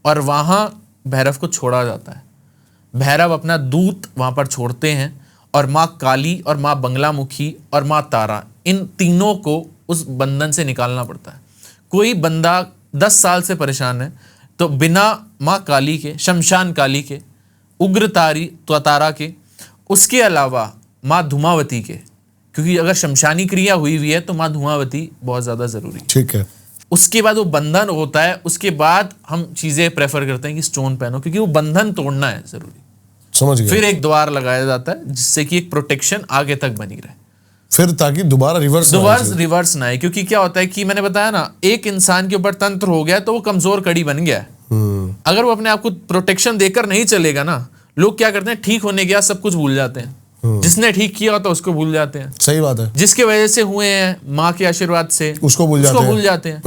और वहां भैरव को छोड़ा जाता है। भैरव अपना दूत वहां पर छोड़ते हैं और माँ काली और माँ बंगलामुखी और माँ तारा, इन तीनों को उस बंधन से निकालना पड़ता है। कोई बंदा 10 साल से परेशान है तो बिना माँ काली के, शमशान काली के, उग्र तारा के, उसके अलावा माँ धूमावती के, क्योंकि अगर शमशानी क्रिया हुई हुई है तो माँ धूमावती बहुत ज्यादा जरूरी है, ठीक है। उसके बाद वो बंधन होता है, उसके बाद हम चीजें प्रेफर करते हैं कि स्टोन पहनो, क्योंकि वो बंधन तोड़ना है जरूरी। समझ गया। फिर एक द्वार लगाया जाता है जिससे कि एक प्रोटेक्शन आगे तक बनी रहे, फिर ताकि दोबारा रिवर्स ना आए। क्योंकि क्या होता है कि मैंने बताया ना, एक इंसान के ऊपर तंत्र हो गया तो वो कमजोर कड़ी बन गया है। अगर वो अपने आप को प्रोटेक्शन देकर नहीं चलेगा ना, लोग क्या करते हैं, ठीक होने के बाद सब कुछ भूल जाते हैं, जिसने ठीक किया होता है उसको भूल जाते हैं। सही बात है। जिसके वजह से हुए हैं माँ के आशीर्वाद से उसको भूल जाते हैं।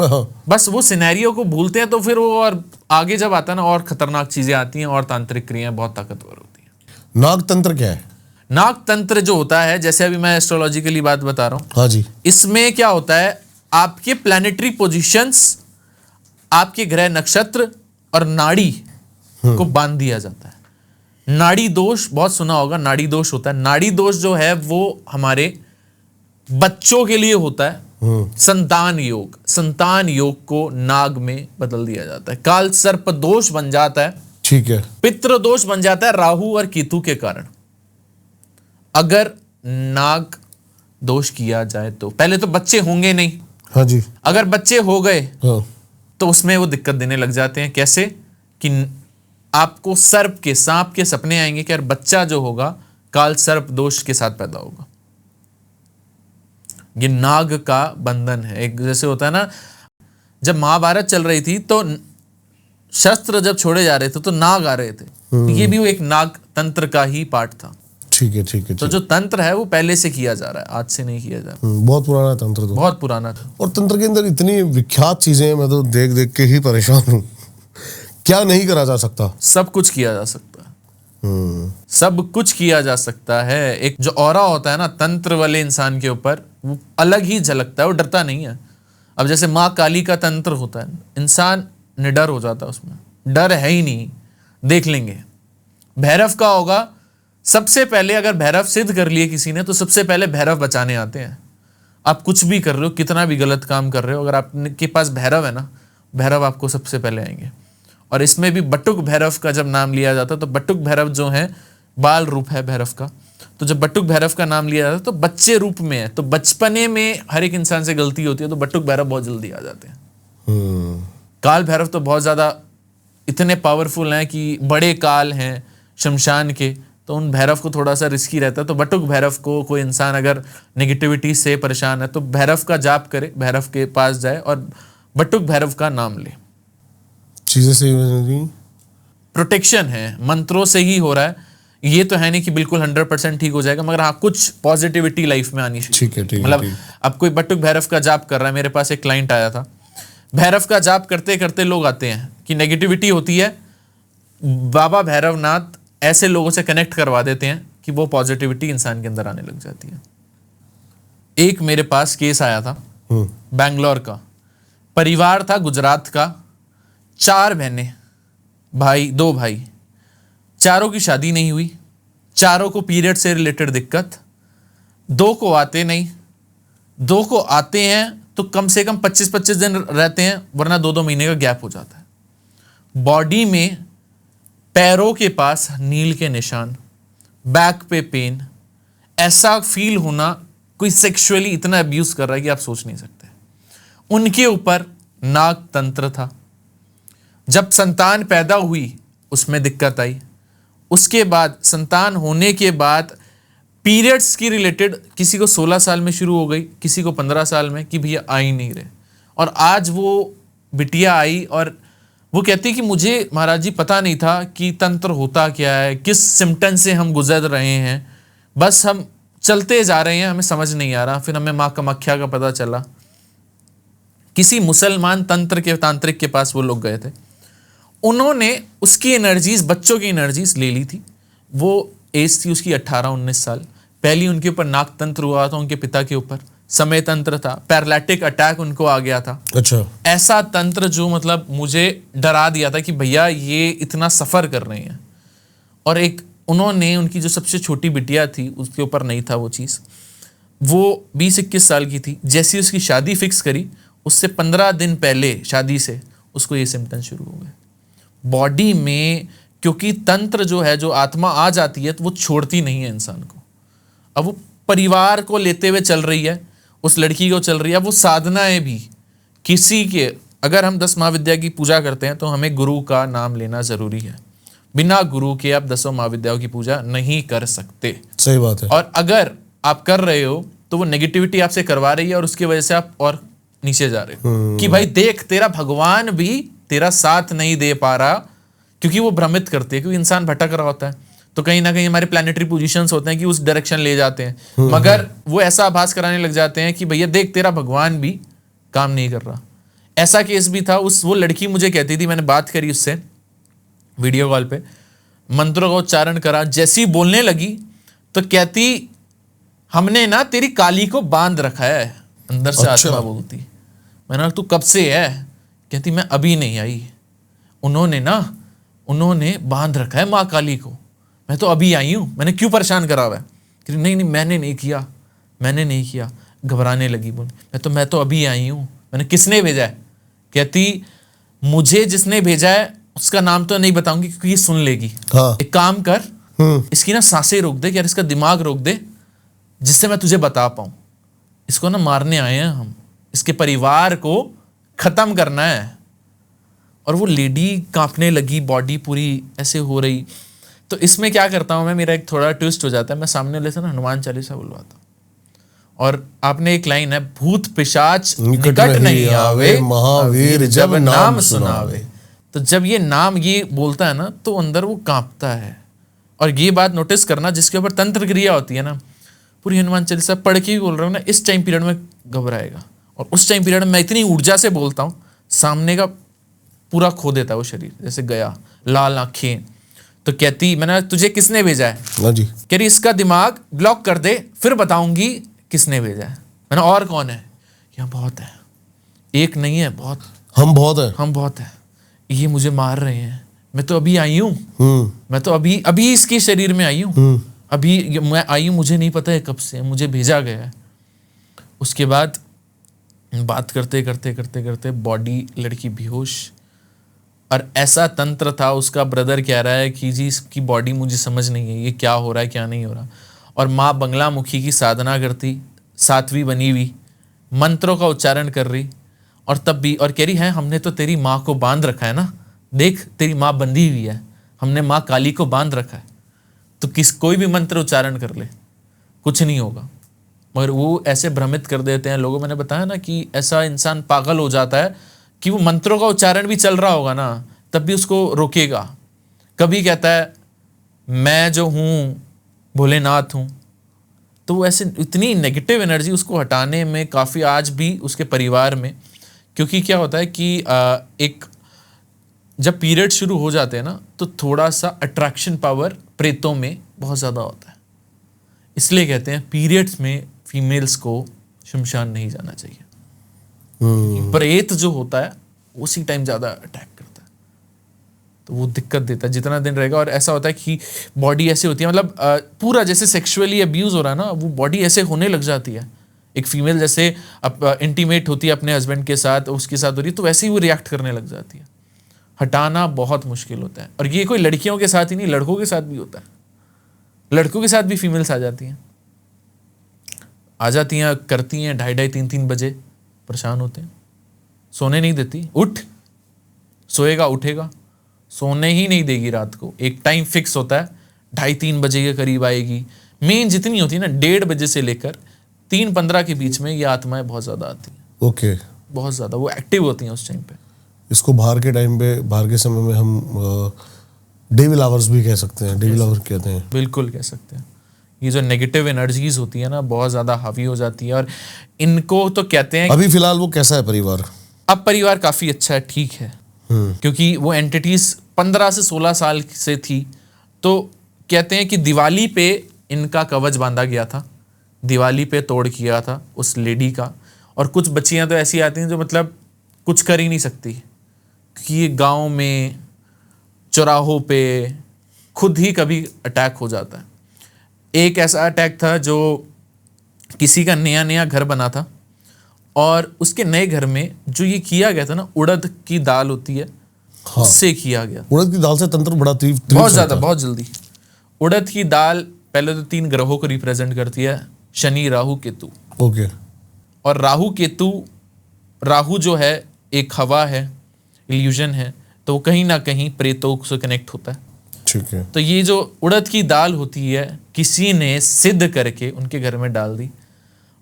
बस वो सिनेरियो को भूलते हैं, तो फिर वो और आगे जब आता है ना, और खतरनाक चीजें आती हैं और तांत्रिक क्रियाएं बहुत ताकतवर होती हैं। नाग तंत्र क्या है? नाग तंत्र जो होता है, जैसे अभी मैं एस्ट्रोलॉजिकली बात बता रहा हूँ, हाँ जी, इसमें क्या होता है, आपके प्लैनेटरी पोजीशंस, आपके ग्रह नक्षत्र और नाड़ी को बांध दिया जाता है। नाड़ी दोष बहुत सुना होगा, नाड़ी दोष होता है। नाड़ी दोष जो है वो हमारे बच्चों के लिए होता है। संतान योग को नाग में बदल दिया जाता है। काल सर्प दोष बन जाता है, ठीक है। पितृ दोष बन जाता है राहु और केतु के कारण। अगर नाग दोष किया जाए तो पहले तो बच्चे होंगे नहीं, हाँ जी, अगर बच्चे हो गए हाँ, तो उसमें वो दिक्कत देने लग जाते हैं। कैसे कि आपको सांप के सपने आएंगे कि यार बच्चा जो होगा काल सर्प दोष के साथ पैदा होगा। ये नाग का बंधन है। एक जैसे होता है ना, जब महाभारत चल रही थी तो शस्त्र जब छोड़े जा रहे थे तो नाग आ रहे थे, तो ये भी वो एक नाग तंत्र का ही पार्ट था। ठीक है, ठीक है। तो जो तंत्र है वो पहले से किया जा रहा है, आज से नहीं किया जा रहा। बहुत पुराना तंत्र, तो बहुत पुराना था। और तंत्र के अंदर इतनी विख्यात चीजें, मैं तो देख देख के ही परेशान हूँ। क्या नहीं करा जा सकता? सब कुछ किया जा सकता है, सब कुछ किया जा सकता है। एक जो ऑरा होता है ना तंत्र वाले इंसान के ऊपर, वो अलग ही झलकता है, वो डरता नहीं है। अब जैसे माँ काली का तंत्र होता है, इंसान निडर हो जाता है, उसमें डर है ही नहीं, देख लेंगे। भैरव का होगा, सबसे पहले अगर भैरव सिद्ध कर लिए किसी ने तो सबसे पहले भैरव बचाने आते हैं। आप कुछ भी कर रहे हो, कितना भी गलत काम कर रहे हो, अगर आपके पास भैरव है ना, भैरव आपको सबसे पहले आएंगे। और इसमें भी बटुक भैरव का जब नाम लिया जाता तो बटुक भैरव जो है बाल रूप है भैरव का, तो जब बटुक भैरव का नाम लिया जाता तो बच्चे रूप में है, तो बचपने में हर एक इंसान से गलती होती है, तो बटुक भैरव बहुत जल्दी आ जाते हैं। काल भैरव तो बहुत ज्यादा इतने पावरफुल हैं कि बड़े काल हैं शमशान के, तो उन भैरव को थोड़ा सा रिस्की रहता है। तो बटुक भैरव को कोई इंसान अगर नेगेटिविटी से परेशान है तो भैरव का जाप करे, भैरव के पास जाए और बटुक भैरव का नाम ले। चीजें सही प्रोटेक्शन है, मंत्रों से ही हो रहा है, ये तो है नहीं कि बिल्कुल 100% ठीक हो जाएगा, मगर हाँ कुछ पॉजिटिविटी लाइफ में आनी चाहिए। ठीक है, मतलब अब कोई बटुक भैरव का जाप कर रहा है, मेरे पास एक क्लाइंट आया था, भैरव का जाप करते करते लोग आते हैं कि नेगेटिविटी होती है, बाबा भैरवनाथ ऐसे लोगों से कनेक्ट करवा देते हैं कि वो पॉजिटिविटी इंसान के अंदर आने लग जाती है। एक मेरे पास केस आया था बैंगलोर का, परिवार था गुजरात का, 4 बहनें, दो भाई, चारों की शादी नहीं हुई, चारों को पीरियड से रिलेटेड दिक्कत, 2 को आते नहीं, 2 को आते हैं तो कम से कम 25-25 दिन रहते हैं, वरना 2-2 महीने का गैप हो जाता है। बॉडी में पैरों के पास नील के निशान, बैक पे पेन, ऐसा फील होना कोई सेक्सुअली इतना अब्यूज कर रहा है कि आप सोच नहीं सकते। उनके ऊपर नाग तंत्र था, जब संतान पैदा हुई उसमें दिक्कत आई, उसके बाद संतान होने के बाद पीरियड्स की रिलेटेड किसी को 16 साल में शुरू हो गई, किसी को 15 साल में, कि भैया आ ही नहीं रहे। और आज वो बिटिया आई और वो कहती कि मुझे महाराज जी पता नहीं था कि तंत्र होता क्या है, किस सिम्टम से हम गुजर रहे हैं, बस हम चलते जा रहे हैं, हमें समझ नहीं आ रहा। फिर हमें माँ कामाख्या का पता चला, किसी मुसलमान तांत्रिक के पास वो लोग गए थे, उन्होंने उसकी एनर्जीज, बच्चों की एनर्जीज ले ली थी। वो एज थी उसकी 18-19 साल, पहली उनके ऊपर नाग तंत्र हुआ था, उनके पिता के ऊपर समय तंत्र था, पैरालिटिक अटैक उनको आ गया था। अच्छा, ऐसा तंत्र जो मतलब मुझे डरा दिया था कि भैया ये इतना सफर कर रहे हैं। और एक उन्होंने, उनकी जो सबसे छोटी बिटिया थी उसके ऊपर नहीं था वो चीज़, वो 20-21 साल की थी, जैसी उसकी शादी फिक्स करी उससे 15 दिन पहले शादी से उसको ये सिम्टम शुरू हो गए बॉडी में। क्योंकि तंत्र जो है, जो आत्मा आ जाती है तो वो छोड़ती नहीं है इंसान को। अब वो परिवार को लेते हुए चल रही है, उस लड़की को चल रही है। वो साधनाएं भी किसी के, अगर हम 10 महाविद्या की पूजा करते हैं तो हमें गुरु का नाम लेना जरूरी है, बिना गुरु के आप 10 महाविद्याओं की पूजा नहीं कर सकते। सही बात है। और अगर आप कर रहे हो तो वो नेगेटिविटी आपसे करवा रही है और उसकी वजह से आप और नीचे जा रहे हो कि भाई देख, तेरा भगवान भी तेरा साथ नहीं दे पा रहा, क्योंकि वो भ्रमित करते हैं, क्योंकि इंसान भटक रहा होता है तो कहीं ना कहीं हमारे प्लैनेटरी पोजीशंस होते हैं कि उस डायरेक्शन ले जाते हैं, मगर वो ऐसा आभास कराने लग जाते हैं कि भैया देख, तेरा भगवान भी काम नहीं कर रहा। ऐसा केस भी था। वो लड़की मुझे कहती थी, मैंने बात करी उससे वीडियो कॉल पे, मंत्रों का उच्चारण करा, जैसी बोलने लगी तो कहती हमने ना तेरी काली को बांध रखा है, अंदर से अच्छा। आत्मा बोलती। मैंने कहा तू कब से है? कहती मैं अभी नहीं आई, उन्होंने बांध रखा है माँ काली को, मैं तो अभी आई हूँ, मैंने क्यों परेशान करा हुआ है? कहती नहीं मैंने नहीं किया। घबराने लगी, बोल मैं तो अभी आई हूँ, मैंने किसने भेजा है? कहती मुझे जिसने भेजा है उसका नाम तो नहीं बताऊंगी क्योंकि ये सुन लेगी। हाँ। एक काम कर, इसकी ना सांसें रोक दे, यार इसका दिमाग रोक दे, जिससे मैं तुझे बता पाऊं। इसको ना मारने आए हैं हम, इसके परिवार को खत्म करना है। और वो लेडी कांपने लगी, बॉडी पूरी ऐसे हो रही। तो इसमें क्या करता हूं मैं, मेरा एक थोड़ा ट्विस्ट हो जाता है, मैं सामने वाले से ना हनुमान चालीसा बुलवाता हूं। और आपने एक लाइन है, भूत पिशाच निकट नहीं आवे, महावीर जब नाम सुनावे। तो जब ये नाम ये बोलता है ना तो अंदर वो कांपता है। और ये बात नोटिस करना, जिसके ऊपर तंत्र क्रिया होती है ना, पूरी हनुमान चालीसा पढ़ के भी बोल रहा हूँ ना, इस टाइम पीरियड में घबराएगा। और उस टाइम पीरियड में मैं इतनी ऊर्जा से बोलता हूँ, सामने का पूरा खो देता है वो शरीर, जैसे गया, लाल आंखें। तो कहती मैंने तुझे किसने भेजा है? हाँ जी। कह रही इसका दिमाग ब्लॉक कर दे, फिर बताऊंगी किसने भेजा है। मैंने और कौन है? यहाँ बहुत है, एक नहीं है, बहुत, हम बहुत हैं। हम बहुत है, ये मुझे मार रहे हैं, मैं तो अभी आई हूँ, मैं तो अभी अभी इसके शरीर में आई हूँ, अभी मैं आई हूँ, मुझे नहीं पता है कब से, मुझे भेजा गया है। उसके बाद बात करते करते करते करते बॉडी लड़की बेहोश, और ऐसा तंत्र था, उसका ब्रदर कह रहा है कि जी इसकी बॉडी मुझे समझ नहीं है, ये क्या हो रहा है क्या नहीं हो रहा। और माँ बंगला मुखी की साधना करती, 7वीं बनी हुई, मंत्रों का उच्चारण कर रही, और तब भी और कह रही है हमने तो तेरी माँ को बांध रखा है ना, देख तेरी माँ बंधी हुई है, हमने माँ काली को बांध रखा है, तो कोई भी मंत्र उच्चारण कर ले कुछ नहीं होगा। मगर वो ऐसे भ्रमित कर देते हैं लोगों, मैंने बताया ना कि ऐसा इंसान पागल हो जाता है कि वो मंत्रों का उच्चारण भी चल रहा होगा ना, तब भी उसको रोकेगा। कभी कहता है मैं जो हूँ भोलेनाथ हूँ, तो वो ऐसे इतनी नेगेटिव एनर्जी उसको हटाने में काफ़ी आज भी उसके परिवार में, क्योंकि क्या होता है कि एक जब पीरियड शुरू हो जाते हैं ना, तो थोड़ा सा अट्रैक्शन पावर प्रेतों में बहुत ज़्यादा होता है, इसलिए कहते हैं पीरियड्स में फीमेल्स को शमशान नहीं जाना चाहिए। प्रेत जो होता है उसी टाइम ज़्यादा अटैक करता है, तो वो दिक्कत देता है जितना दिन रहेगा। और ऐसा होता है कि बॉडी ऐसे होती है, मतलब पूरा जैसे सेक्सुअली अब्यूज हो रहा है ना, वो बॉडी ऐसे होने लग जाती है। एक फीमेल जैसे इंटीमेट होती है अपने हस्बैंड के साथ, उसके साथ हो रही है, तो वैसे ही वो रिएक्ट करने लग जाती है। हटाना बहुत मुश्किल होता है, और ये कोई लड़कियों के साथ ही नहीं, लड़कों के साथ भी होता है। लड़कों के साथ भी फीमेल्स आ जाती हैं, करती हैं 2:30 3 बजे, परेशान होते हैं, सोने नहीं देती, उठ सोएगा उठेगा, सोने ही नहीं देगी रात को। एक टाइम फिक्स होता है 2:30 3 बजे के करीब आएगी। मेन जितनी होती है ना 1:30 बजे से लेकर 3:15 के बीच में ये आत्माएं बहुत ज़्यादा आती हैं। ओके, बहुत ज़्यादा वो एक्टिव होती हैं उस टाइम पे। इसको बाहर के टाइम पे, बाहर के समय में हम डेविल आवर्स भी कह सकते हैं, डेविल आवर कहते हैं। बिल्कुल कह सकते हैं। ये जो नेगेटिव एनर्जीज होती है ना, बहुत ज़्यादा हावी हो जाती है, और इनको तो कहते हैं। अभी फिलहाल वो कैसा है परिवार? अब परिवार काफ़ी अच्छा है, ठीक है, क्योंकि वो एंटिटीज 15 से 16 साल से थी, तो कहते हैं कि दिवाली पे इनका कवच बांधा गया था, दिवाली पे तोड़ किया था उस लेडी का। और कुछ बच्चियां तो ऐसी आती हैं जो मतलब कुछ कर ही नहीं सकती, क्योंकि ये गाँव में चौराहों पे खुद ही कभी अटैक हो जाता है। एक ऐसा अटैक था जो किसी का नया नया घर बना था, और उसके नए घर में जो ये किया गया था ना, उड़द की दाल होती है, हाँ, उससे किया गया। उड़द की दाल से तंत्र बड़ा बहुत ज़्यादा, बहुत जल्दी। उड़द की दाल पहले तो 3 ग्रहों को रिप्रेजेंट करती है, शनि राहु केतु। ओके। और राहु केतु, राहु जो है एक हवा है, इल्यूजन है, तो वो कहीं ना कहीं प्रेतों से कनेक्ट होता है। ठीक है। तो ये जो उड़द की दाल होती है, किसी ने सिद्ध करके उनके घर में डाल दी,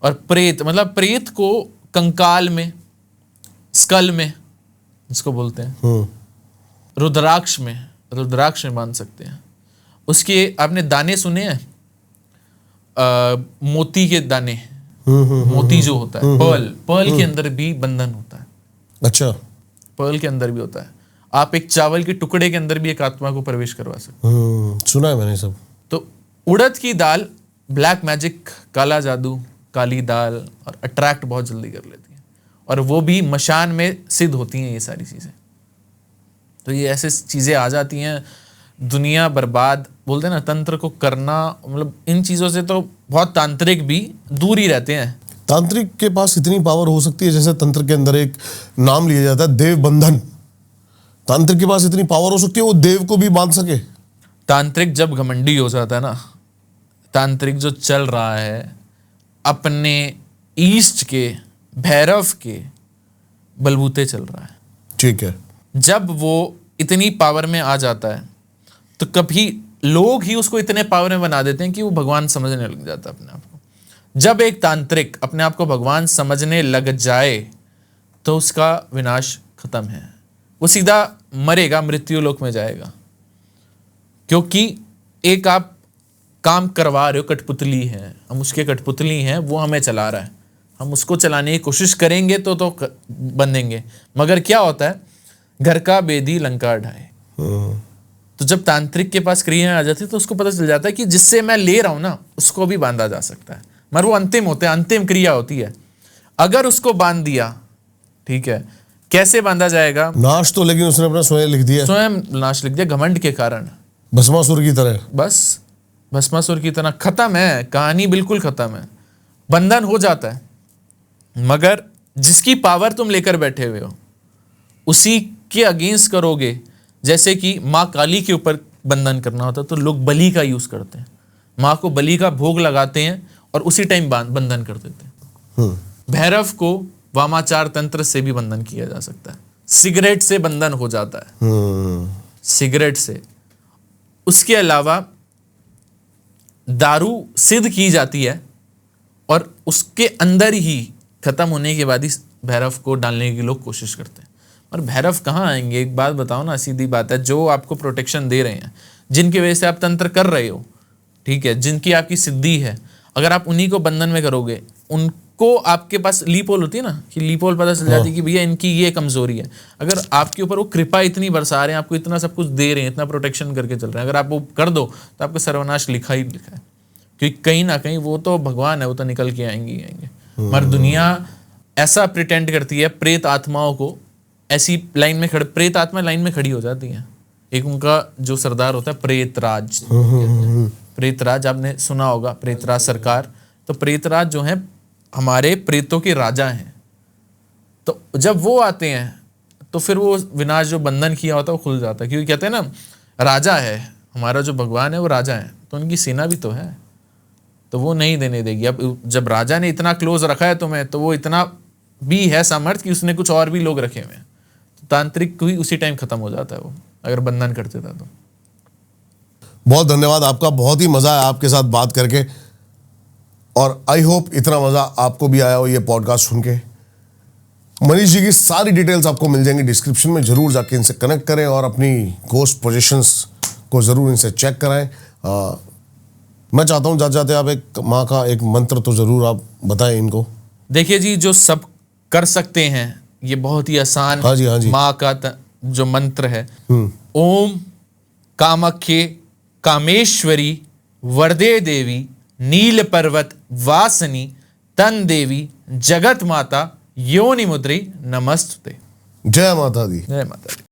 और प्रेत मतलब प्रेत को कंकाल में, स्कल में जिसको बोलते हैं, रुद्राक्ष में बांध सकते हैं। उसके आपने दाने सुने हैं, मोती के दाने, मोती जो होता है, पर्ल के अंदर भी बंधन होता है। अच्छा, पर्ल के अंदर भी होता है। आप एक चावल के टुकड़े के अंदर भी एक आत्मा को प्रवेश करवा सकते हैं। सुना है मैंने सब। तो उड़द की दाल ब्लैक मैजिक, काला जादू, काली दाल, और अट्रैक्ट बहुत जल्दी कर लेती है, और वो भी मशान में सिद्ध होती हैं ये सारी चीज़ें। तो ये ऐसे चीज़ें आ जाती हैं, दुनिया बर्बाद। बोलते हैं ना तंत्र को करना, मतलब इन चीज़ों से तो बहुत तांत्रिक भी दूर ही रहते हैं। तांत्रिक के पास इतनी पावर हो सकती है, जैसे तंत्र के अंदर एक नाम लिया जाता है देव बंधन, तांत्रिक के पास इतनी पावर हो सकती है वो देव को भी बांध सके। तांत्रिक जब घमंडी हो जाता है ना, तांत्रिक जो चल रहा है अपने ईस्ट के भैरव के बलबूते चल रहा है, ठीक है, जब वो इतनी पावर में आ जाता है, तो कभी लोग ही उसको इतने पावर में बना देते हैं कि वो भगवान समझने लग जाता है अपने आप को। जब एक तांत्रिक अपने आप को भगवान समझने लग जाए, तो उसका विनाश खत्म है, वो सीधा मरेगा, मृत्यु लोक में जाएगा। क्योंकि एक आप काम करवा रहे हो, कठपुतली है, हम उसके कठपुतली हैं, वो हमें चला रहा है, हम उसको चलाने की कोशिश करेंगे तो बंधेंगे। मगर क्या होता है, घर का बेदी लंका ढाए। तो जब तांत्रिक के पास क्रियाएं आ जाती है, तो उसको पता चल जाता है कि जिससे मैं ले रहा हूं ना, उसको भी बांधा जा सकता है, मगर वो अंतिम होते हैं, अंतिम क्रिया होती है। अगर उसको बांध दिया, ठीक है, कैसे बांधा जाएगा? नाश तो लेकिन उसने अपना स्वयं लिख दिया, स्वयं नाश लिख दिया घमंड के कारण। भस्मासुर की तरह। बस भस्मासुर की तरह खत्म है कहानी, बिल्कुल खत्म है। बंधन हो जाता है, मगर जिसकी पावर तुम लेकर बैठे हुए हो उसी के अगेंस्ट करोगे। जैसे कि माँ काली के ऊपर बंधन करना होता तो लोग बलि का यूज करते हैं, माँ को बलि का भोग लगाते हैं और उसी टाइम बंधन कर देते हैं। भैरव को वामाचार तंत्र से भी बंधन किया जा सकता है, सिगरेट से बंधन हो जाता है, सिगरेट से। उसके अलावा दारू सिद्ध की जाती है और उसके अंदर ही खत्म होने के बाद ही भैरव को डालने की लोग कोशिश करते हैं। और भैरव कहाँ आएंगे? एक बात बताओ ना, सीधी बात है, जो आपको प्रोटेक्शन दे रहे हैं, जिनकी वजह से आप तंत्र कर रहे हो, ठीक है, जिनकी आपकी सिद्धि है, अगर आप उन्हीं को बंधन में करोगे, उनको आपके पास लीपोल होती है ना, कि लीपोल पता चल जाती है कि भैया इनकी ये कमजोरी है। अगर आपके ऊपर वो कृपा इतनी बरसा रहे हैं, आपको इतना सब कुछ दे रहे हैं, इतना प्रोटेक्शन करके चल रहे हैं, अगर आप वो कर दो तो आपका सर्वनाश लिखा ही लिखा है। क्योंकि कहीं ना कहीं वो तो भगवान है, वो तो निकल के आएंगे। मगर दुनिया ऐसा प्रिटेंड करती है, प्रेत आत्माओं को ऐसी लाइन में खड़े, प्रेत आत्मा लाइन में खड़ी हो जाती है। एक उनका जो सरदार होता है प्रेतराज, प्रेतराज आपने सुना होगा, प्रेतराज सरकार। तो प्रेतराज जो है हमारे प्रेतों के राजा हैं। तो जब वो आते हैं तो फिर वो विनाश जो बंधन किया होता है वो खुल जाता है, क्योंकि कहते हैं ना राजा है हमारा, जो भगवान है वो राजा है, तो उनकी सेना भी तो है, तो वो नहीं देने देगी। अब जब राजा ने इतना क्लोज रखा है तुम्हें, तो वो इतना भी है सामर्थ्य कि उसने कुछ और भी लोग रखे हुए हैं। तो तांत्रिक भी उसी टाइम खत्म हो जाता है वो, अगर बंधन करते था तो। बहुत धन्यवाद आपका, बहुत ही मजा आया आपके साथ बात करके, और आई होप इतना मजा आपको भी आया हो ये पॉडकास्ट सुन के। मनीष जी की सारी डिटेल्स आपको मिल जाएंगी डिस्क्रिप्शन में, जरूर जाके इनसे कनेक्ट करें और अपनी घोस्ट पोजीशंस को जरूर इनसे चेक कराएं। मैं चाहता हूं जाते जाते आप एक माँ का एक मंत्र तो जरूर आप बताएं इनको। देखिए जी, जो सब कर सकते हैं, ये बहुत ही आसान हाँ जी। माँ का जो मंत्र है, ओम कामाख्ये कामेश्वरी वरदे देवी नील पर्वत वासनी तन देवी जगत माता योनि मुद्री नमस्ते। जय माता दी। जय माता दी।